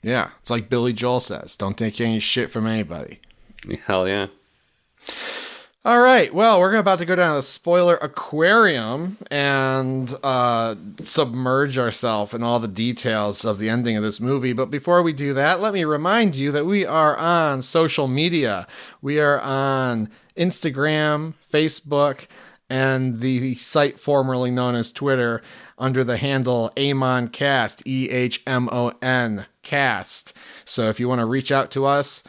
B: Yeah, it's like Billy Joel says, don't take any shit from anybody.
D: Hell yeah.
B: All right, well, we're about to go down the spoiler aquarium and submerge ourselves in all the details of the ending of this movie. But before we do that, let me remind you that we are on social media. We are on Instagram, Facebook, and the site formerly known as Twitter under the handle AmonCast, EHMON Cast. So if you want to reach out to us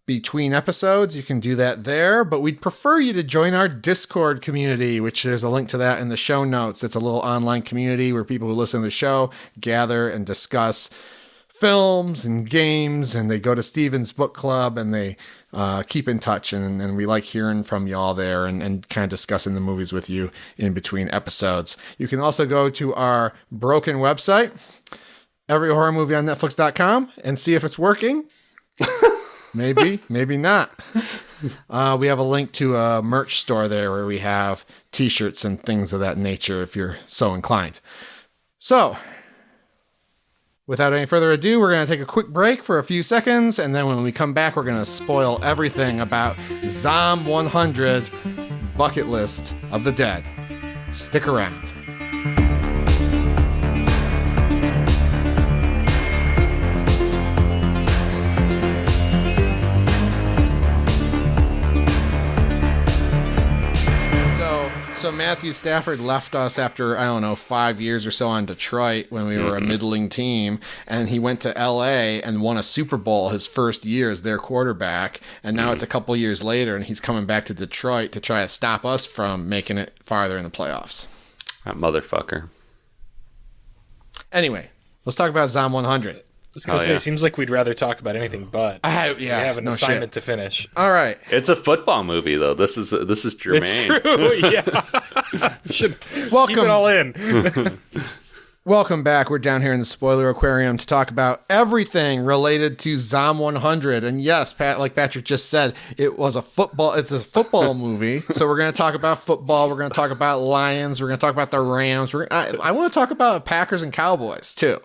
B: between episodes, you can do that there, but we'd prefer you to join our Discord community, which there's a link to that in the show notes. It's a little online community where people who listen to the show gather and discuss films and games, and they go to Steven's book club and they keep in touch, and we like hearing from y'all there and kind of discussing the movies with you in between episodes. You can also go to our broken website, everyhorrormovieonnetflix.com, and see if it's working. Maybe not. We have a link to a merch store there where we have t-shirts and things of that nature if you're so inclined. So, without any further ado, we're going to take a quick break for a few seconds, and then when we come back, we're going to spoil everything about Zom 100 Bucket List of the Dead. Stick around. So Matthew Stafford left us after, 5 years or so on Detroit when we were a middling team, and he went to L.A. and won a Super Bowl his first year as their quarterback, and now it's a couple years later, and he's coming back to Detroit to try to stop us from making it farther in the playoffs.
D: That motherfucker.
B: Anyway, let's talk about Zom 100.
C: I was going to say, it seems like we'd rather talk about anything but. We have an assignment to finish.
B: All right.
D: It's a football movie, though. This is germane.
C: It's true, yeah. Should
B: Welcome.
C: keep it all in.
B: Welcome back. We're down here in the spoiler aquarium to talk about everything related to Zom 100. And yes, Pat, like Patrick just said, it's a football movie. So we're going to talk about football. We're going to talk about Lions. We're going to talk about the Rams. I want to talk about Packers and Cowboys too.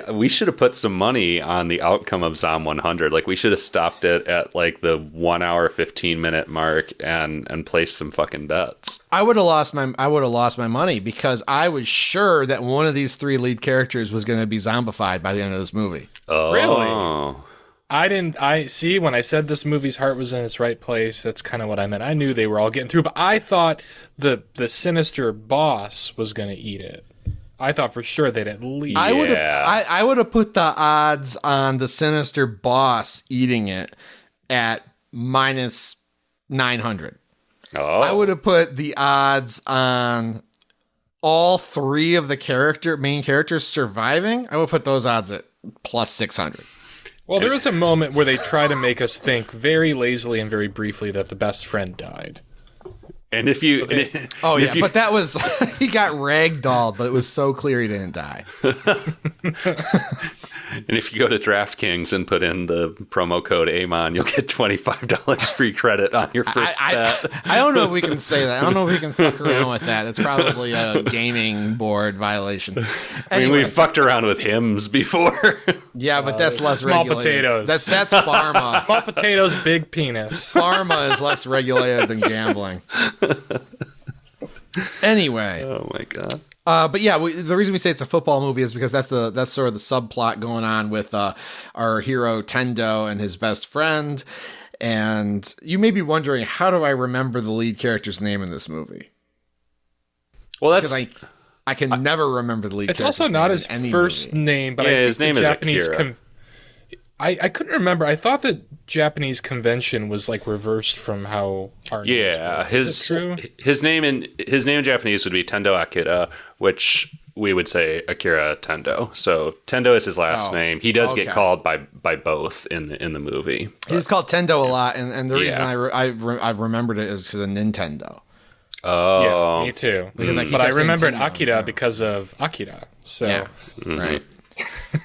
D: We should have put some money on the outcome of Zom 100. Like, we should have stopped it at like the 1 hour 15-minute mark and placed some fucking bets.
B: I would have lost my money because I was sure that one of these three lead characters was going to be zombified by the end of this movie.
D: Oh.
C: Really? I see when I said this movie's heart was in its right place, that's kind of what I meant. I knew they were all getting through, but I thought the sinister boss was going to eat it. I thought for sure they'd at least.
B: I would have put the odds on the sinister boss eating it at minus 900.
D: Oh.
B: I would have put the odds on all three of the main characters surviving. I would put those odds at plus 600.
C: Well, there was a moment where they try to make us think very lazily and very briefly that the best friend died.
D: And if you...
B: but that was... he got ragdolled, but it was so clear he didn't die.
D: And if you go to DraftKings and put in the promo code AMON, you'll get $25 free credit on your first bet.
B: I don't know if we can say that. I don't know if we can fuck around with that. That's probably a gaming board violation. Anyway.
D: I mean, we fucked around with hymns before.
B: Yeah, but that's less
C: small
B: regulated.
C: Potatoes.
B: That's pharma.
C: Small potatoes, big penis.
B: Pharma is less regulated than gambling. Anyway.
D: Oh my god.
B: But yeah, the reason we say it's a football movie is because that's sort of the subplot going on with our hero Tendo and his best friend. And you may be wondering, how do I remember the lead character's name in this movie?
D: Well, that's
B: because I can never remember the lead.
C: It's also not his first name, but I think
D: his name is
C: Japanese.
D: Akira.
C: I couldn't remember. I thought that Japanese convention was like reversed from how our names were.
D: His name in Japanese would be Tendo Akira, which we would say Akira Tendo. So Tendo is his last name. He does get called by both in the movie.
B: He's called Tendo a lot, and the reason I remembered it is because of Nintendo.
D: Oh,
C: yeah, me too.
B: Because
C: but I remembered Akira because of Akira. So
B: right.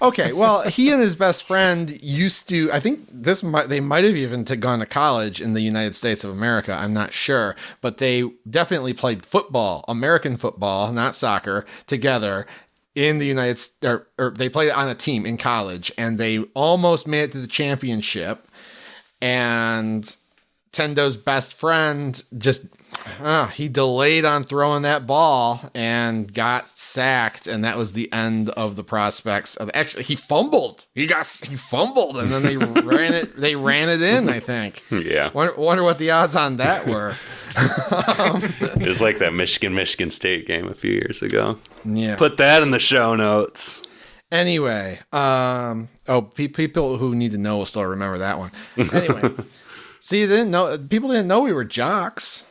B: Okay, well, he and his best friend used to, I think they might have even gone to college in the United States of America. I'm not sure, but they definitely played football, American football, not soccer, together in the United States, or they played on a team in college, and they almost made it to the championship. And Tendo's best friend just he delayed on throwing that ball and got sacked, and that was the end of the prospects of he fumbled. He fumbled, and then they ran it in, I think.
D: Yeah.
B: Wonder what the odds on that were.
D: It was like that Michigan State game a few years ago.
B: Yeah.
D: Put that in the show notes.
B: Anyway, people who need to know will still remember that one. Anyway. See, people didn't know we were jocks.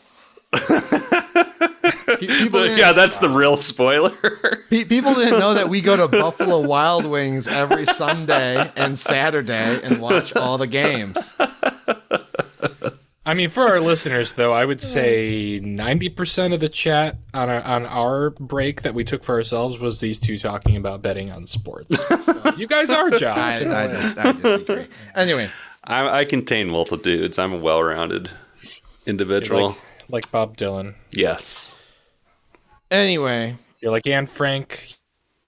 D: That's the real spoiler.
B: People didn't know that we go to Buffalo Wild Wings every Sunday and Saturday and watch all the games.
C: I mean, for our listeners, though, I would say 90% of the chat on our break that we took for ourselves was these two talking about betting on sports. So you guys are jocks.
B: I disagree. Anyway.
D: I contain multitudes. I'm a well-rounded individual.
C: Like Bob Dylan.
D: Yes.
B: Anyway.
C: You're like Anne Frank.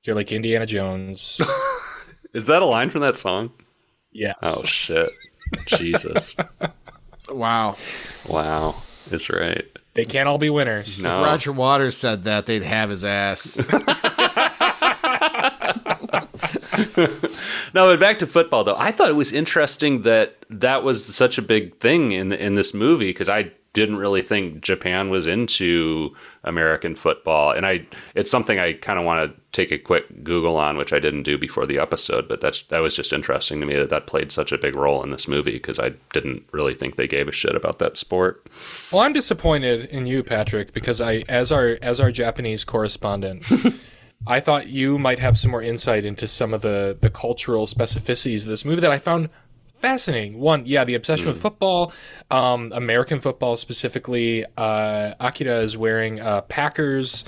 C: You're like Indiana Jones.
D: Is that a line from that song?
C: Yes.
D: Oh, shit. Jesus.
B: Wow.
D: That's right.
C: They can't all be winners.
D: No.
B: If Roger Waters said that, they'd have his ass.
D: No, but back to football, though. I thought it was interesting that was such a big thing in this movie, because I didn't really think Japan was into American football. And it's something I kind of want to take a quick Google on, which I didn't do before the episode. But that was just interesting to me that played such a big role in this movie, because I didn't really think they gave a shit about that sport.
C: Well, I'm disappointed in you, Patrick, because as our Japanese correspondent, I thought you might have some more insight into some of the cultural specificities of this movie that I found fascinating. One, the obsession with football, American football specifically. Akira is wearing Packers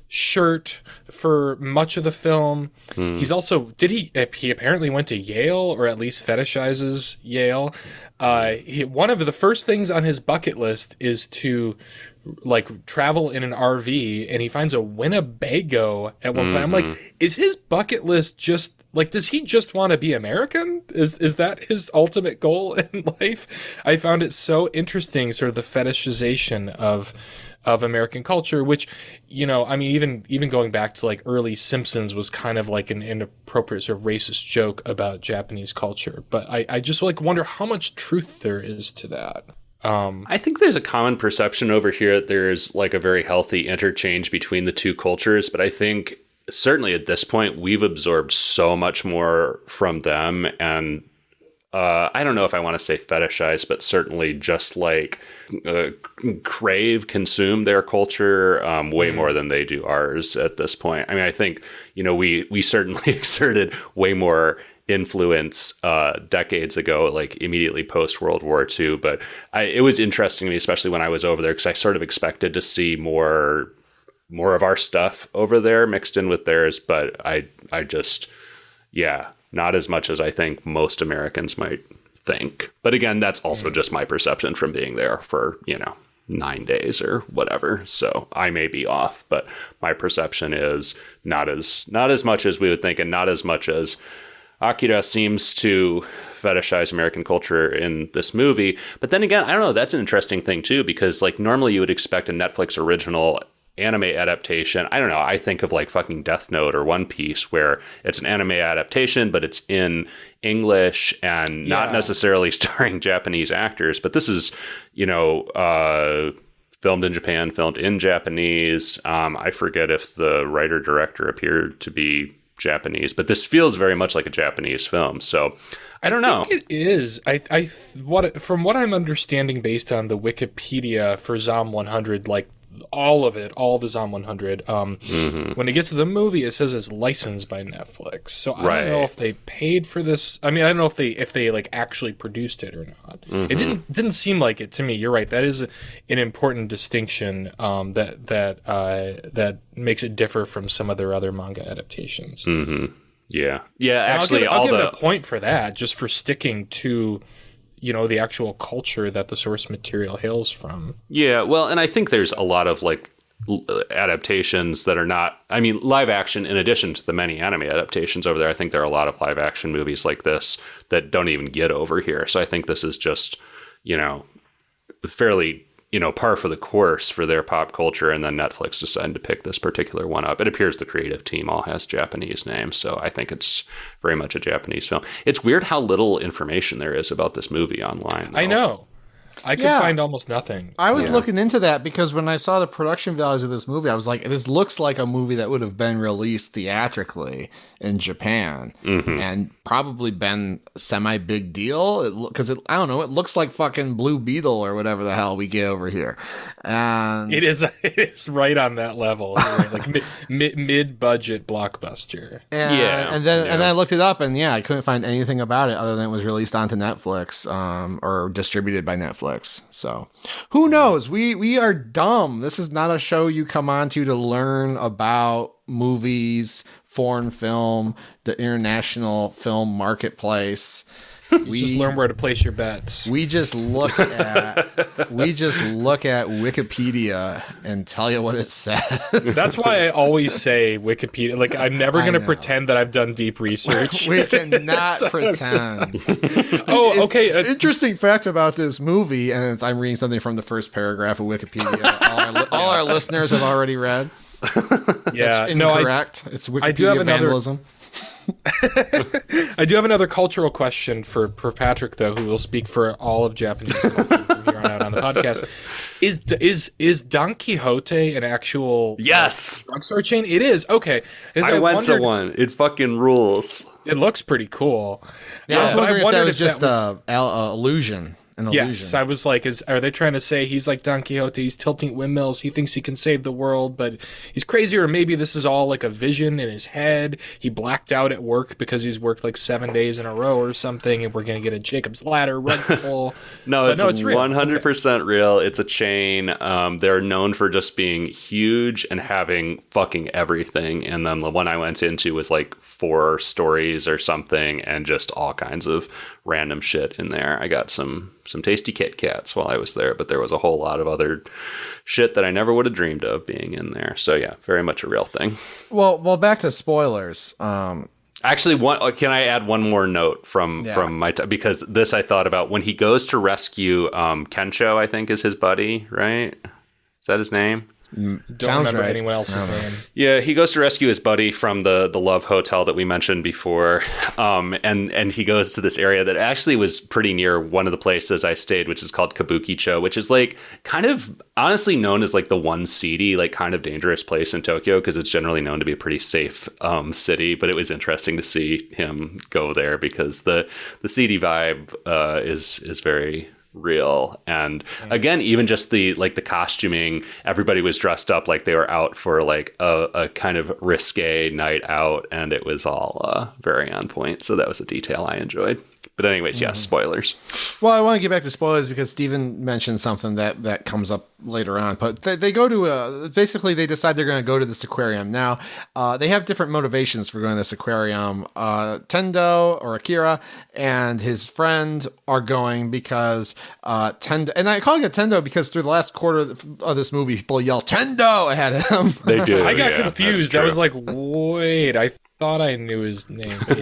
C: shirt for much of the film. He's also he apparently went to Yale, or at least fetishizes Yale. One of the first things on his bucket list is to like travel in an RV, and he finds a Winnebago at one point. I'm like, is his bucket list just like, does he just want to be American? Is that his ultimate goal in life? I found it so interesting, sort of the fetishization of American culture, which, you know, I mean, even going back to like early Simpsons was kind of like an inappropriate sort of racist joke about Japanese culture. But I just like wonder how much truth there is to that.
D: I think there's a common perception over here that there's like a very healthy interchange between the two cultures, but I think certainly at this point we've absorbed so much more from them, and I don't know if I want to say fetishize, but certainly just like consume their culture way more than they do ours at this point. I mean, I think, you know, we certainly exerted way more influence decades ago, like immediately post World War II. But it was interesting to me, especially when I was over there, because I sort of expected to see more of our stuff over there mixed in with theirs. But I just, yeah, not as much as I think most Americans might think. But again, that's also just my perception from being there for, you know, 9 days or whatever. So I may be off, but my perception is not as much as we would think, and not as much as Akira seems to fetishize American culture in this movie. But then again, I don't know, that's an interesting thing too, because like normally you would expect a Netflix original anime adaptation. I don't know, I think of like fucking Death Note or One Piece, where it's an anime adaptation, but it's in English and not necessarily starring Japanese actors. But this is, you know, filmed in Japan, filmed in Japanese. I forget if the writer-director appeared to be Japanese, but this feels very much like a Japanese film. So I don't know.
C: It is. From what I'm understanding based on the Wikipedia for Zom 100, like all of it, all the Zom 100, when it gets to the movie, it says it's licensed by Netflix. So I don't know if they paid for this. I mean, I don't know if they like actually produced it or not. It didn't seem like it to me. You're right. That is an important distinction that makes it differ from some of their other manga adaptations.
D: Yeah. Actually,
C: I'll give it a point for that, just for sticking to, you know, the actual culture that the source material hails from.
D: Yeah, well, and I think there's a lot of like adaptations that are not, I mean, live action, in addition to the many anime adaptations over there. I think there are a lot of live action movies like this that don't even get over here. So I think this is just, you know, fairly, you know, par for the course for their pop culture, and then Netflix decided to pick this particular one up. It appears the creative team all has Japanese names, so I think it's very much a Japanese film. It's weird how little information there is about this movie online, though.
C: I know. I could find almost nothing.
B: I was looking into that because when I saw the production values of this movie, I was like, this looks like a movie that would have been released theatrically in Japan and probably been semi big deal, because I don't know, it looks like fucking Blue Beetle or whatever the hell we get over here. And
C: it is right on that level, right? Like mid budget blockbuster.
B: And then I looked it up, and I couldn't find anything about it other than it was released onto Netflix or distributed by Netflix. So who knows? We are dumb. This is not a show you come on to learn about movies, foreign film, the international film marketplace.
C: We just learn where to place your bets.
B: We just look at Wikipedia and tell you what it says.
C: That's why I always say Wikipedia. Like, I'm never going to pretend that I've done deep research.
B: We cannot pretend.
C: Oh, okay.
B: Interesting fact about this movie, and I'm reading something from the first paragraph of Wikipedia. All our listeners have already read.
C: Yeah,
B: that's incorrect. It's Wikipedia vandalism.
C: I do have another cultural question for Patrick, though, who will speak for all of Japanese culture from here on out on the podcast. Is Don Quixote an actual drugstore chain? It is. Okay.
D: I went to one. It fucking rules.
C: It looks pretty cool.
B: Yeah, I was wondering if that was just an illusion. an
C: Yes,
B: illusion.
C: I was like, are they trying to say he's like Don Quixote? He's tilting windmills. He thinks he can save the world, but he's crazy. Or maybe this is all like a vision in his head. He blacked out at work because he's worked like 7 days in a row or something, and we're going to get a Jacob's Ladder rug pull.
D: No, it's
C: real.
D: 100% real. It's a chain. They're known for just being huge and having fucking everything. And then the one I went into was like 4 stories or something, and just all kinds of random shit in there. I got some tasty Kit Kats while I was there, but there was a whole lot of other shit that I never would have dreamed of being in there. So yeah, very much a real thing.
B: Well, back to spoilers.
D: Actually, can I add one more note from my time? Because this I thought about when he goes to rescue Kencho, I think is his buddy, right? Is that his name?
C: Don't
B: Sounds
C: remember
B: right.
C: anyone else's name.
D: Yeah, he goes to rescue his buddy from the Love Hotel that we mentioned before, and he goes to this area that actually was pretty near one of the places I stayed, which is called Kabukicho, which is like kind of honestly known as like the one seedy, like kind of dangerous place in Tokyo, because it's generally known to be a pretty safe city. But it was interesting to see him go there because the seedy vibe is very real. And again, even just the costuming, everybody was dressed up like they were out for like a kind of risque night out, and it was all very on point. So that was a detail I enjoyed. But anyways, yes, spoilers.
B: Well, I want to get back to spoilers because Steven mentioned something that comes up later on. But they go to basically they decide they're going to go to this aquarium. Now, they have different motivations for going to this aquarium. Tendo or Akira and his friend are going because Tendo, and I call it Tendo because through the last quarter of this movie, people yell Tendo ahead of him.
D: They do.
C: I got
D: yeah,
C: confused. I was like, wait, I thought I knew his name. But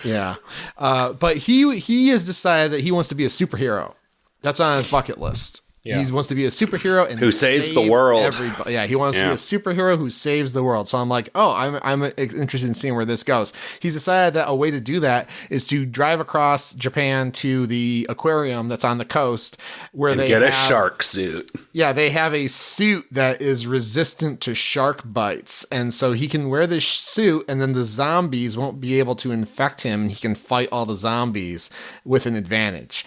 C: yeah.
B: Yeah. But he has decided that he wants to be a superhero. That's on his bucket list.
C: Yeah.
B: He wants to be a superhero and
D: Who saves
B: save
D: the world.
B: Everybody. Yeah, he wants to be a superhero who saves the world. So I'm like, oh, I'm interested in seeing where this goes. He's decided that a way to do that is to drive across Japan to the aquarium that's on the coast where they
D: get a
B: have,
D: shark suit.
B: Yeah, they have a suit that is resistant to shark bites. And so he can wear this suit and then the zombies won't be able to infect him. He can fight all the zombies with an advantage.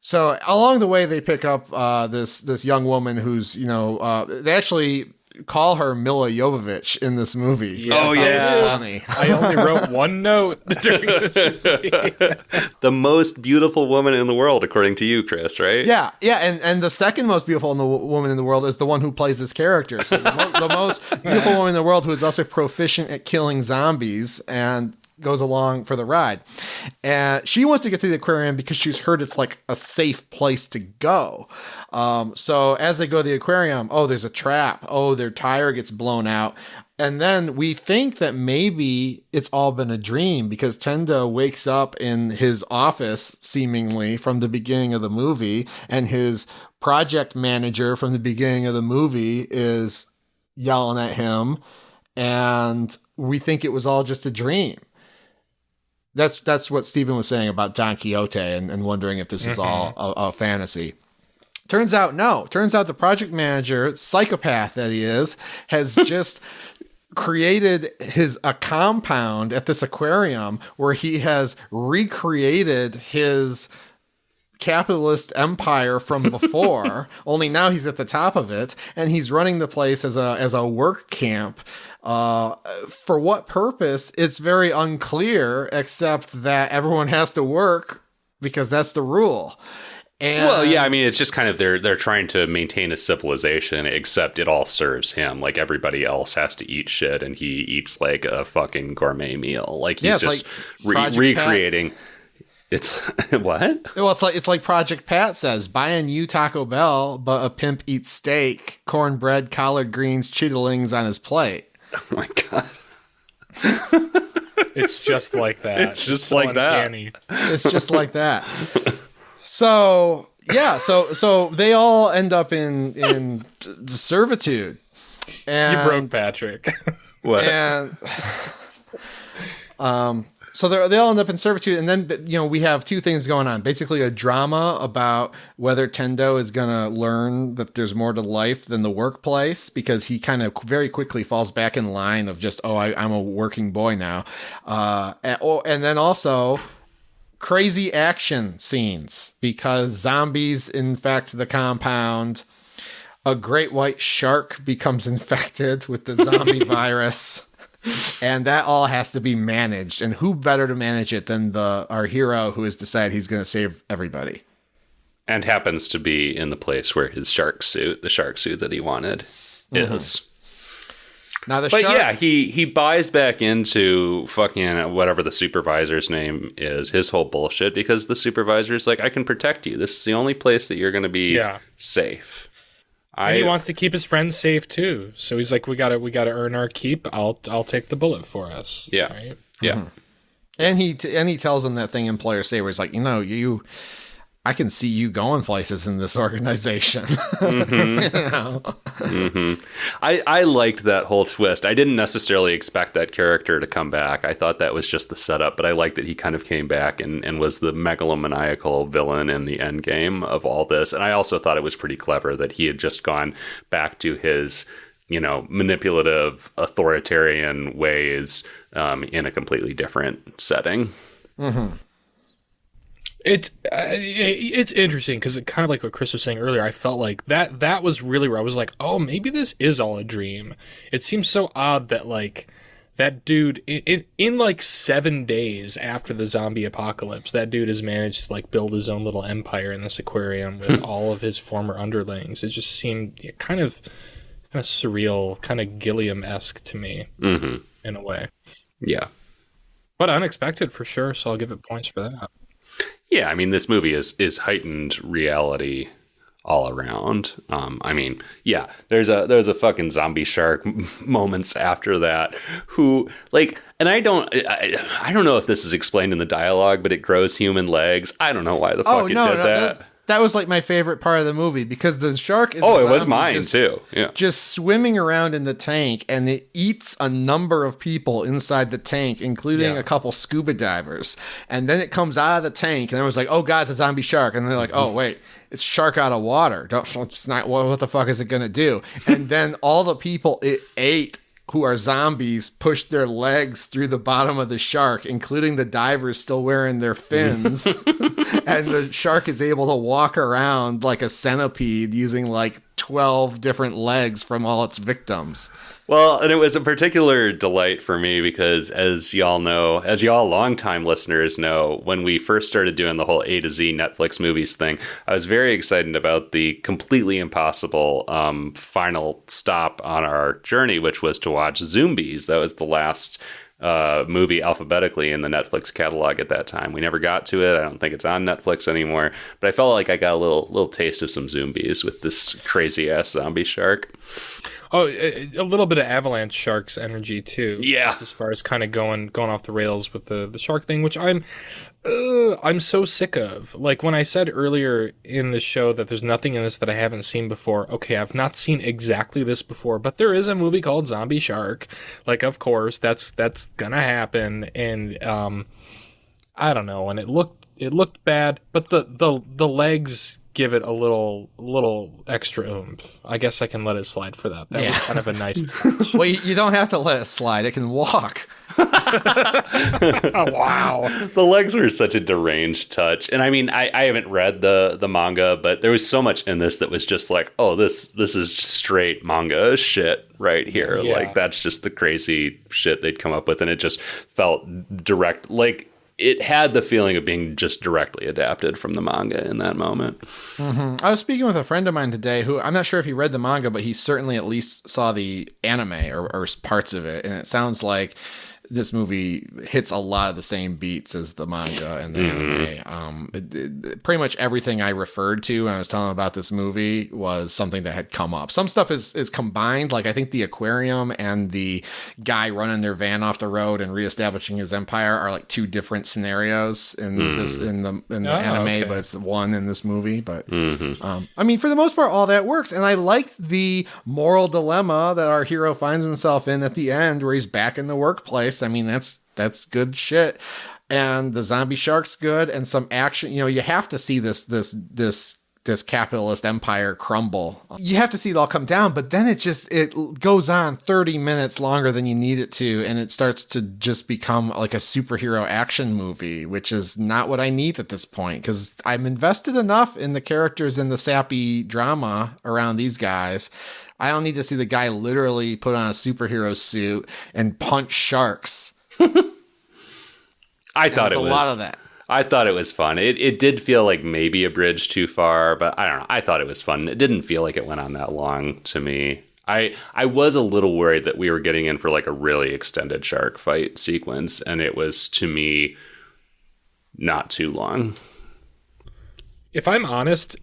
B: So along the way, they pick up this young woman who's, they actually call her Mila Jovovich in this movie.
C: Yes,
D: Oh, yeah.
B: It's funny.
C: I only wrote one note during this movie.
D: The most beautiful woman in the world, according to you, Chris, right?
B: Yeah, and the second most beautiful woman in the world is the one who plays this character. So the most beautiful woman in the world who is also proficient at killing zombies and goes along for the ride. And she wants to get to the aquarium because she's heard it's like a safe place to go. So as they go to the aquarium, there's a trap. Their tire gets blown out. And then we think that maybe it's all been a dream because Tendo wakes up in his office seemingly from the beginning of the movie, and his project manager from the beginning of the movie is yelling at him, and we think it was all just a dream. That's what Steven was saying about Don Quixote and wondering if this is all a fantasy. Turns out, no. Turns out the project manager, psychopath that he is, has just created a compound at this aquarium where he has recreated his capitalist empire from before, only now he's at the top of it, and he's running the place as a work camp. For what purpose, it's very unclear, except that everyone has to work because that's the rule. And
D: well, yeah, I mean, it's just kind of they're trying to maintain a civilization, except it all serves him. Like everybody else has to eat shit, and he eats like a fucking gourmet meal. Like he's just recreating. Pat. It's what?
B: Well, it's like Project Pat says: buying you Taco Bell, but a pimp eats steak, cornbread, collard greens, chitterlings on his plate.
D: Oh my god.
C: It's just like that.
D: It's just like
C: uncanny.
D: that.
B: It's just like that. So yeah, so they all end up in servitude. And,
C: You broke Patrick.
D: What?
B: And so they all end up in servitude, and then we have two things going on. Basically, a drama about whether Tendo is going to learn that there's more to life than the workplace, because he kind of very quickly falls back in line of just I'm a working boy now, and then also crazy action scenes because zombies infect the compound. A great white shark becomes infected with the zombie virus. And that all has to be managed. And who better to manage it than our hero who has decided he's going to save everybody?
D: And happens to be in the place where his shark suit that he wanted, is.
B: Now
D: he buys back into fucking whatever the supervisor's name is, his whole bullshit, because the supervisor's like, I can protect you. This is the only place that you're going to be safe.
C: And he wants to keep his friends safe too. So he's like, we gotta earn our keep. I'll take the bullet for us.
D: Yeah.
C: Right?
D: Yeah.
B: Mm-hmm. And he tells them that thing employer say where he's like, I can see you going places in this organization.
D: I liked that whole twist. I didn't necessarily expect that character to come back. I thought that was just the setup, but I liked that he kind of came back and was the megalomaniacal villain in the end game of all this. And I also thought it was pretty clever that he had just gone back to his, manipulative, authoritarian ways in a completely different setting.
B: Mm-hmm.
C: It's interesting because it kind of like what Chris was saying earlier. I felt like that was really where I was like, oh, maybe this is all a dream. It seems so odd that like that dude in like 7 days after the zombie apocalypse, that dude has managed to like build his own little empire in this aquarium with all of his former underlings. It just seemed kind of surreal, kind of Gilliam-esque to me in a way.
D: Yeah,
C: but unexpected for sure. So I'll give it points for that.
D: Yeah, I mean, this movie is heightened reality all around. There's a fucking zombie shark moments after that who like, and I don't know if this is explained in the dialogue, but it grows human legs. I don't know why the fuck it did that.
B: That was like my favorite part of the movie because the shark is
D: it was mine too. Yeah.
B: Just swimming around in the tank and it eats a number of people inside the tank, including a couple scuba divers. And then it comes out of the tank and everyone's like, oh God, it's a zombie shark. And they're like, oh wait, it's shark out of water. It's not, what the fuck is it going to do? And then all the people it ate who are zombies push their legs through the bottom of the shark, including the divers still wearing their fins. And the shark is able to walk around like a centipede using like 12 different legs from all its victims.
D: Well, and it was a particular delight for me because as y'all longtime listeners know, when we first started doing the whole A to Z Netflix movies thing, I was very excited about the completely impossible final stop on our journey, which was to watch Zombies. That was the last movie alphabetically in the Netflix catalog at that time. We never got to it. I don't think it's on Netflix anymore, but I felt like I got a little taste of some Zombies with this crazy ass zombie shark.
C: Oh, a little bit of Avalanche Sharks energy too.
D: Yeah,
C: just as far as kind of going off the rails with the shark thing, which I'm so sick of. Like when I said earlier in the show that there's nothing in this that I haven't seen before. Okay, I've not seen exactly this before, but there is a movie called Zombie Shark. Like, of course, that's gonna happen, and I don't know. And it looked bad, but the legs give it a little extra oomph. I guess I can let it slide for that. That was kind of a nice touch.
B: Well, you don't have to let it slide. It can walk.
C: Oh, wow.
D: The legs were such a deranged touch. And I mean, I haven't read the manga, but there was so much in this that was just like, oh, this is straight manga shit right here.
C: Yeah.
D: Like, that's just the crazy shit they'd come up with. And it just felt direct, like, it had the feeling of being just directly adapted from the manga in that moment.
B: Mm-hmm. I was speaking with a friend of mine today who, I'm not sure if he read the manga, but he certainly at least saw the anime or parts of it. And it sounds like this movie hits a lot of the same beats as the manga and the anime. Pretty much everything I referred to when I was telling him about this movie was something that had come up. Some stuff is combined, like I think the aquarium and the guy running their van off the road and reestablishing his empire are like two different scenarios in the anime, but it's the one in this movie. But I mean, for the most part, all that works, and I liked the moral dilemma that our hero finds himself in at the end, where he's back in the workplace. I mean, that's good shit. And the zombie shark's good, and some action. You know, you have to see this this capitalist empire crumble. You have to see it all come down, but then it goes on 30 minutes longer than you need it to, and it starts to just become like a superhero action movie, which is not what I need at this point, because I'm invested enough in the characters and the sappy drama around these guys. I don't need to see the guy literally put on a superhero suit and punch sharks.
D: I thought it was
B: a lot of that.
D: I thought it was fun. It did feel like maybe a bridge too far, but I don't know. I thought it was fun. It didn't feel like it went on that long to me. I was a little worried that we were getting in for like a really extended shark fight sequence, and it was, to me, not too long.
C: If I'm honest,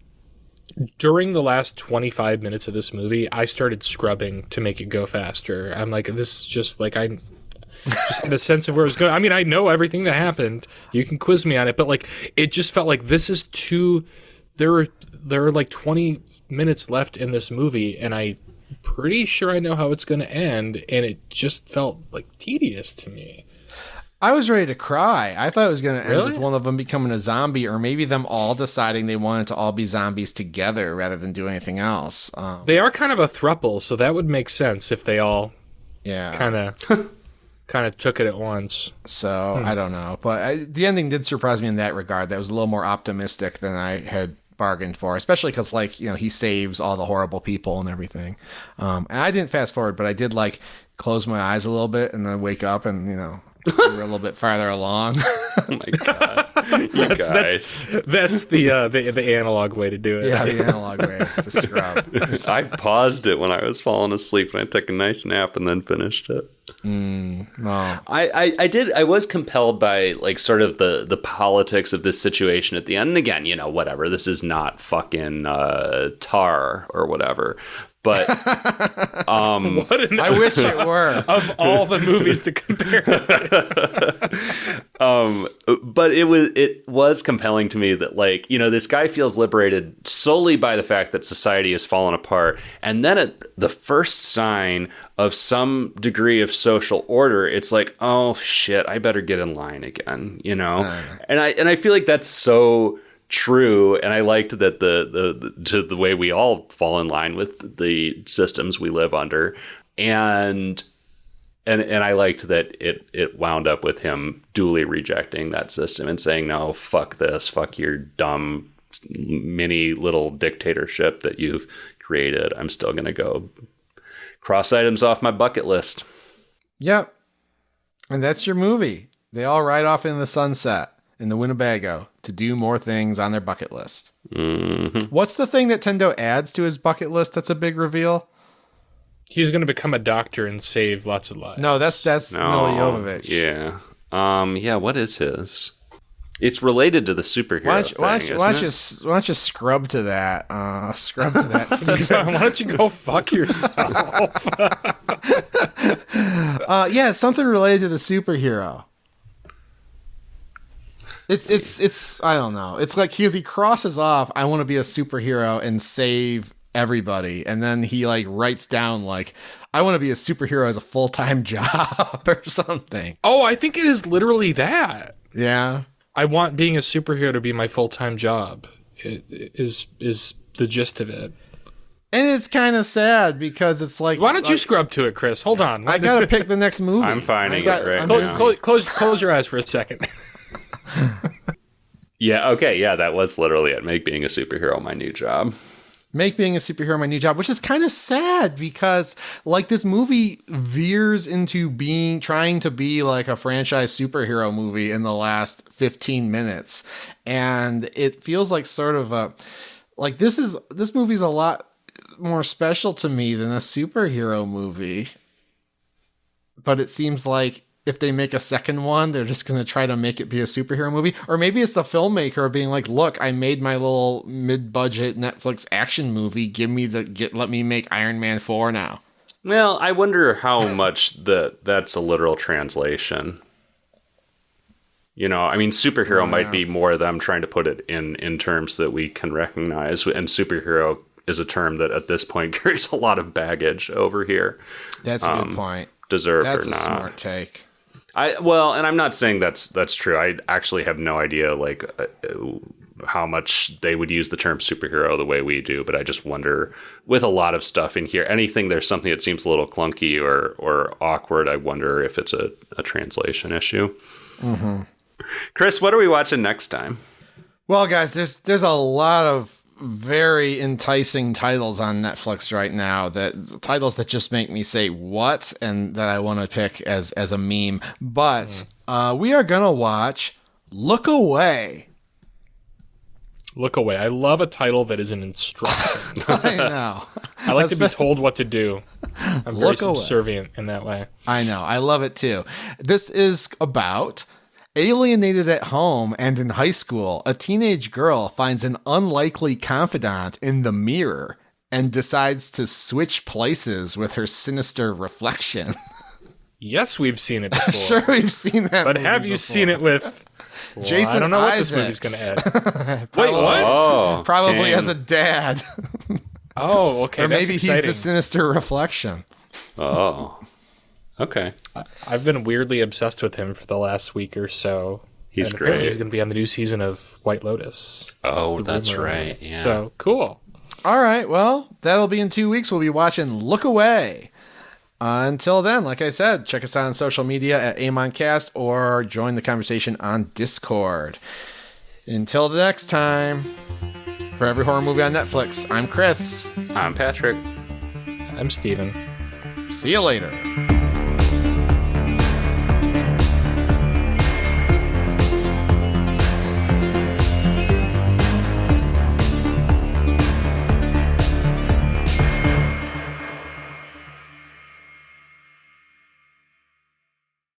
C: during the last 25 minutes of this movie, I started scrubbing to make it go faster. I'm like, this is just like, I just had a sense of where it was going. I mean, I know everything that happened. You can quiz me on it, but like, it just felt like this is too. There are like 20 minutes left in this movie, and I'm pretty sure I know how it's going to end, and it just felt like tedious to me.
B: I was ready to cry. I thought it was going to end
C: Really?
B: with one of them becoming a zombie, or maybe them all deciding they wanted to all be zombies together rather than do anything else.
C: They are kind of a throuple, so that would make sense if they all kind of took it at once.
B: So I don't know, but the ending did surprise me in that regard. That was a little more optimistic than I had bargained for, especially because, like, you know, he saves all the horrible people and everything. And I didn't fast forward, but I did like close my eyes a little bit and then wake up and, you know, we're a little bit farther along.
D: Oh my god, you guys!
C: That's the analog way to do it.
B: Yeah, the analog way to scrub.
D: I paused it when I was falling asleep, and I took a nice nap and then finished it.
B: No.
D: I was compelled by like sort of the politics of this situation at the end. And again, you know, whatever. This is not fucking Tar or whatever. But
C: I
B: wish it were.
C: Of all the movies to compare it to.
D: But it was compelling to me that, like, you know, this guy feels liberated solely by the fact that society has fallen apart, and then at the first sign of some degree of social order, it's like, oh shit, I better get in line again, you know. And I feel like that's so true, and I liked that the way we all fall in line with the systems we live under, and I liked that it wound up with him duly rejecting that system and saying, no, fuck this, fuck your dumb mini little dictatorship that you've created. I'm still gonna go cross items off my bucket list.
B: Yep. And that's your movie. They all ride off in the sunset in the Winnebago to do more things on their bucket list.
D: Mm-hmm.
B: What's the thing that Tendo adds to his bucket list that's a big reveal?
C: He was going to become a doctor and save lots of lives.
B: No, that's Milla Jovovich.
D: Yeah. Yeah, what is his? It's related to the superhero thing,
B: why don't you scrub to that? Scrub to that, Steven.
C: Why don't you go fuck yourself?
B: Yeah, it's something related to the superhero. It's I don't know. It's like he crosses off, I want to be a superhero and save everybody, and then he like writes down like, I want to be a superhero as a full-time job or something.
C: Oh, I think it is literally that.
B: Yeah.
C: I want being a superhero to be my full-time job. It is the gist of it.
B: And it's kind of sad because it's like,
C: why don't you scrub to it, Chris? Hold on.
B: I gotta pick the next movie.
D: I'm finding it right now.
C: Close your eyes for a second.
D: Yeah, okay, yeah, that was literally it. Make being a superhero my new job.
B: Make being a superhero my new job, which is kind of sad because like this movie veers into trying to be like a franchise superhero movie in the last 15 minutes. And it feels like sort of this movie's a lot more special to me than a superhero movie. But it seems like if they make a second one, they're just going to try to make it be a superhero movie. Or maybe it's the filmmaker being like, look, I made my little mid-budget Netflix action movie. Let me make Iron Man 4 now.
D: Well, I wonder how much that's a literal translation. You know, I mean, superhero might be more them trying to put it in terms that we can recognize. And superhero is a term that at this point carries a lot of baggage over here.
B: That's a good point.
D: Deserved
B: That's
D: or not.
B: That's a smart take.
D: And I'm not saying that's true. I actually have no idea like how much they would use the term superhero the way we do, but I just wonder, with a lot of stuff in here, anything there's something that seems a little clunky or awkward, I wonder if it's a translation issue.
B: Mm-hmm.
D: Chris, what are we watching next time?
B: Well, guys, there's a lot of very enticing titles on Netflix right now, titles that just make me say what, and that I want to pick as a meme. But we are gonna watch Look Away.
C: Look Away. I love a title that is an instruction.
B: I know.
C: I like to be told what to do. I'm very subservient in that way.
B: I know. I love it too. This is about alienated at home and in high school, a teenage girl finds an unlikely confidant in the mirror and decides to switch places with her sinister reflection.
C: Yes, we've seen it before.
B: Sure, we've seen that.
C: But have you seen it with
B: Jason?
C: I don't know what
B: Isaacs.
C: this movie's going to add.
B: Wait,
C: what?
D: Oh,
B: probably as a dad.
C: Oh, okay.
B: Or maybe
C: that's
B: he's
C: exciting.
B: the sinister reflection.
D: Oh, okay.
C: I've been weirdly obsessed with him for the last week or so.
D: He's
C: and apparently
D: great.
C: He's going to be on the new season of White Lotus.
D: Oh, that's
C: rumor.
D: right. Yeah.
C: So cool.
B: All right, well, that'll be in 2 weeks. We'll be watching Look Away. Until then, like I said, check us out on social media at AmonCast or join the conversation on Discord. Until the next time, for every horror movie on Netflix, I'm Chris.
D: I'm Patrick.
C: I'm Steven.
B: See you later.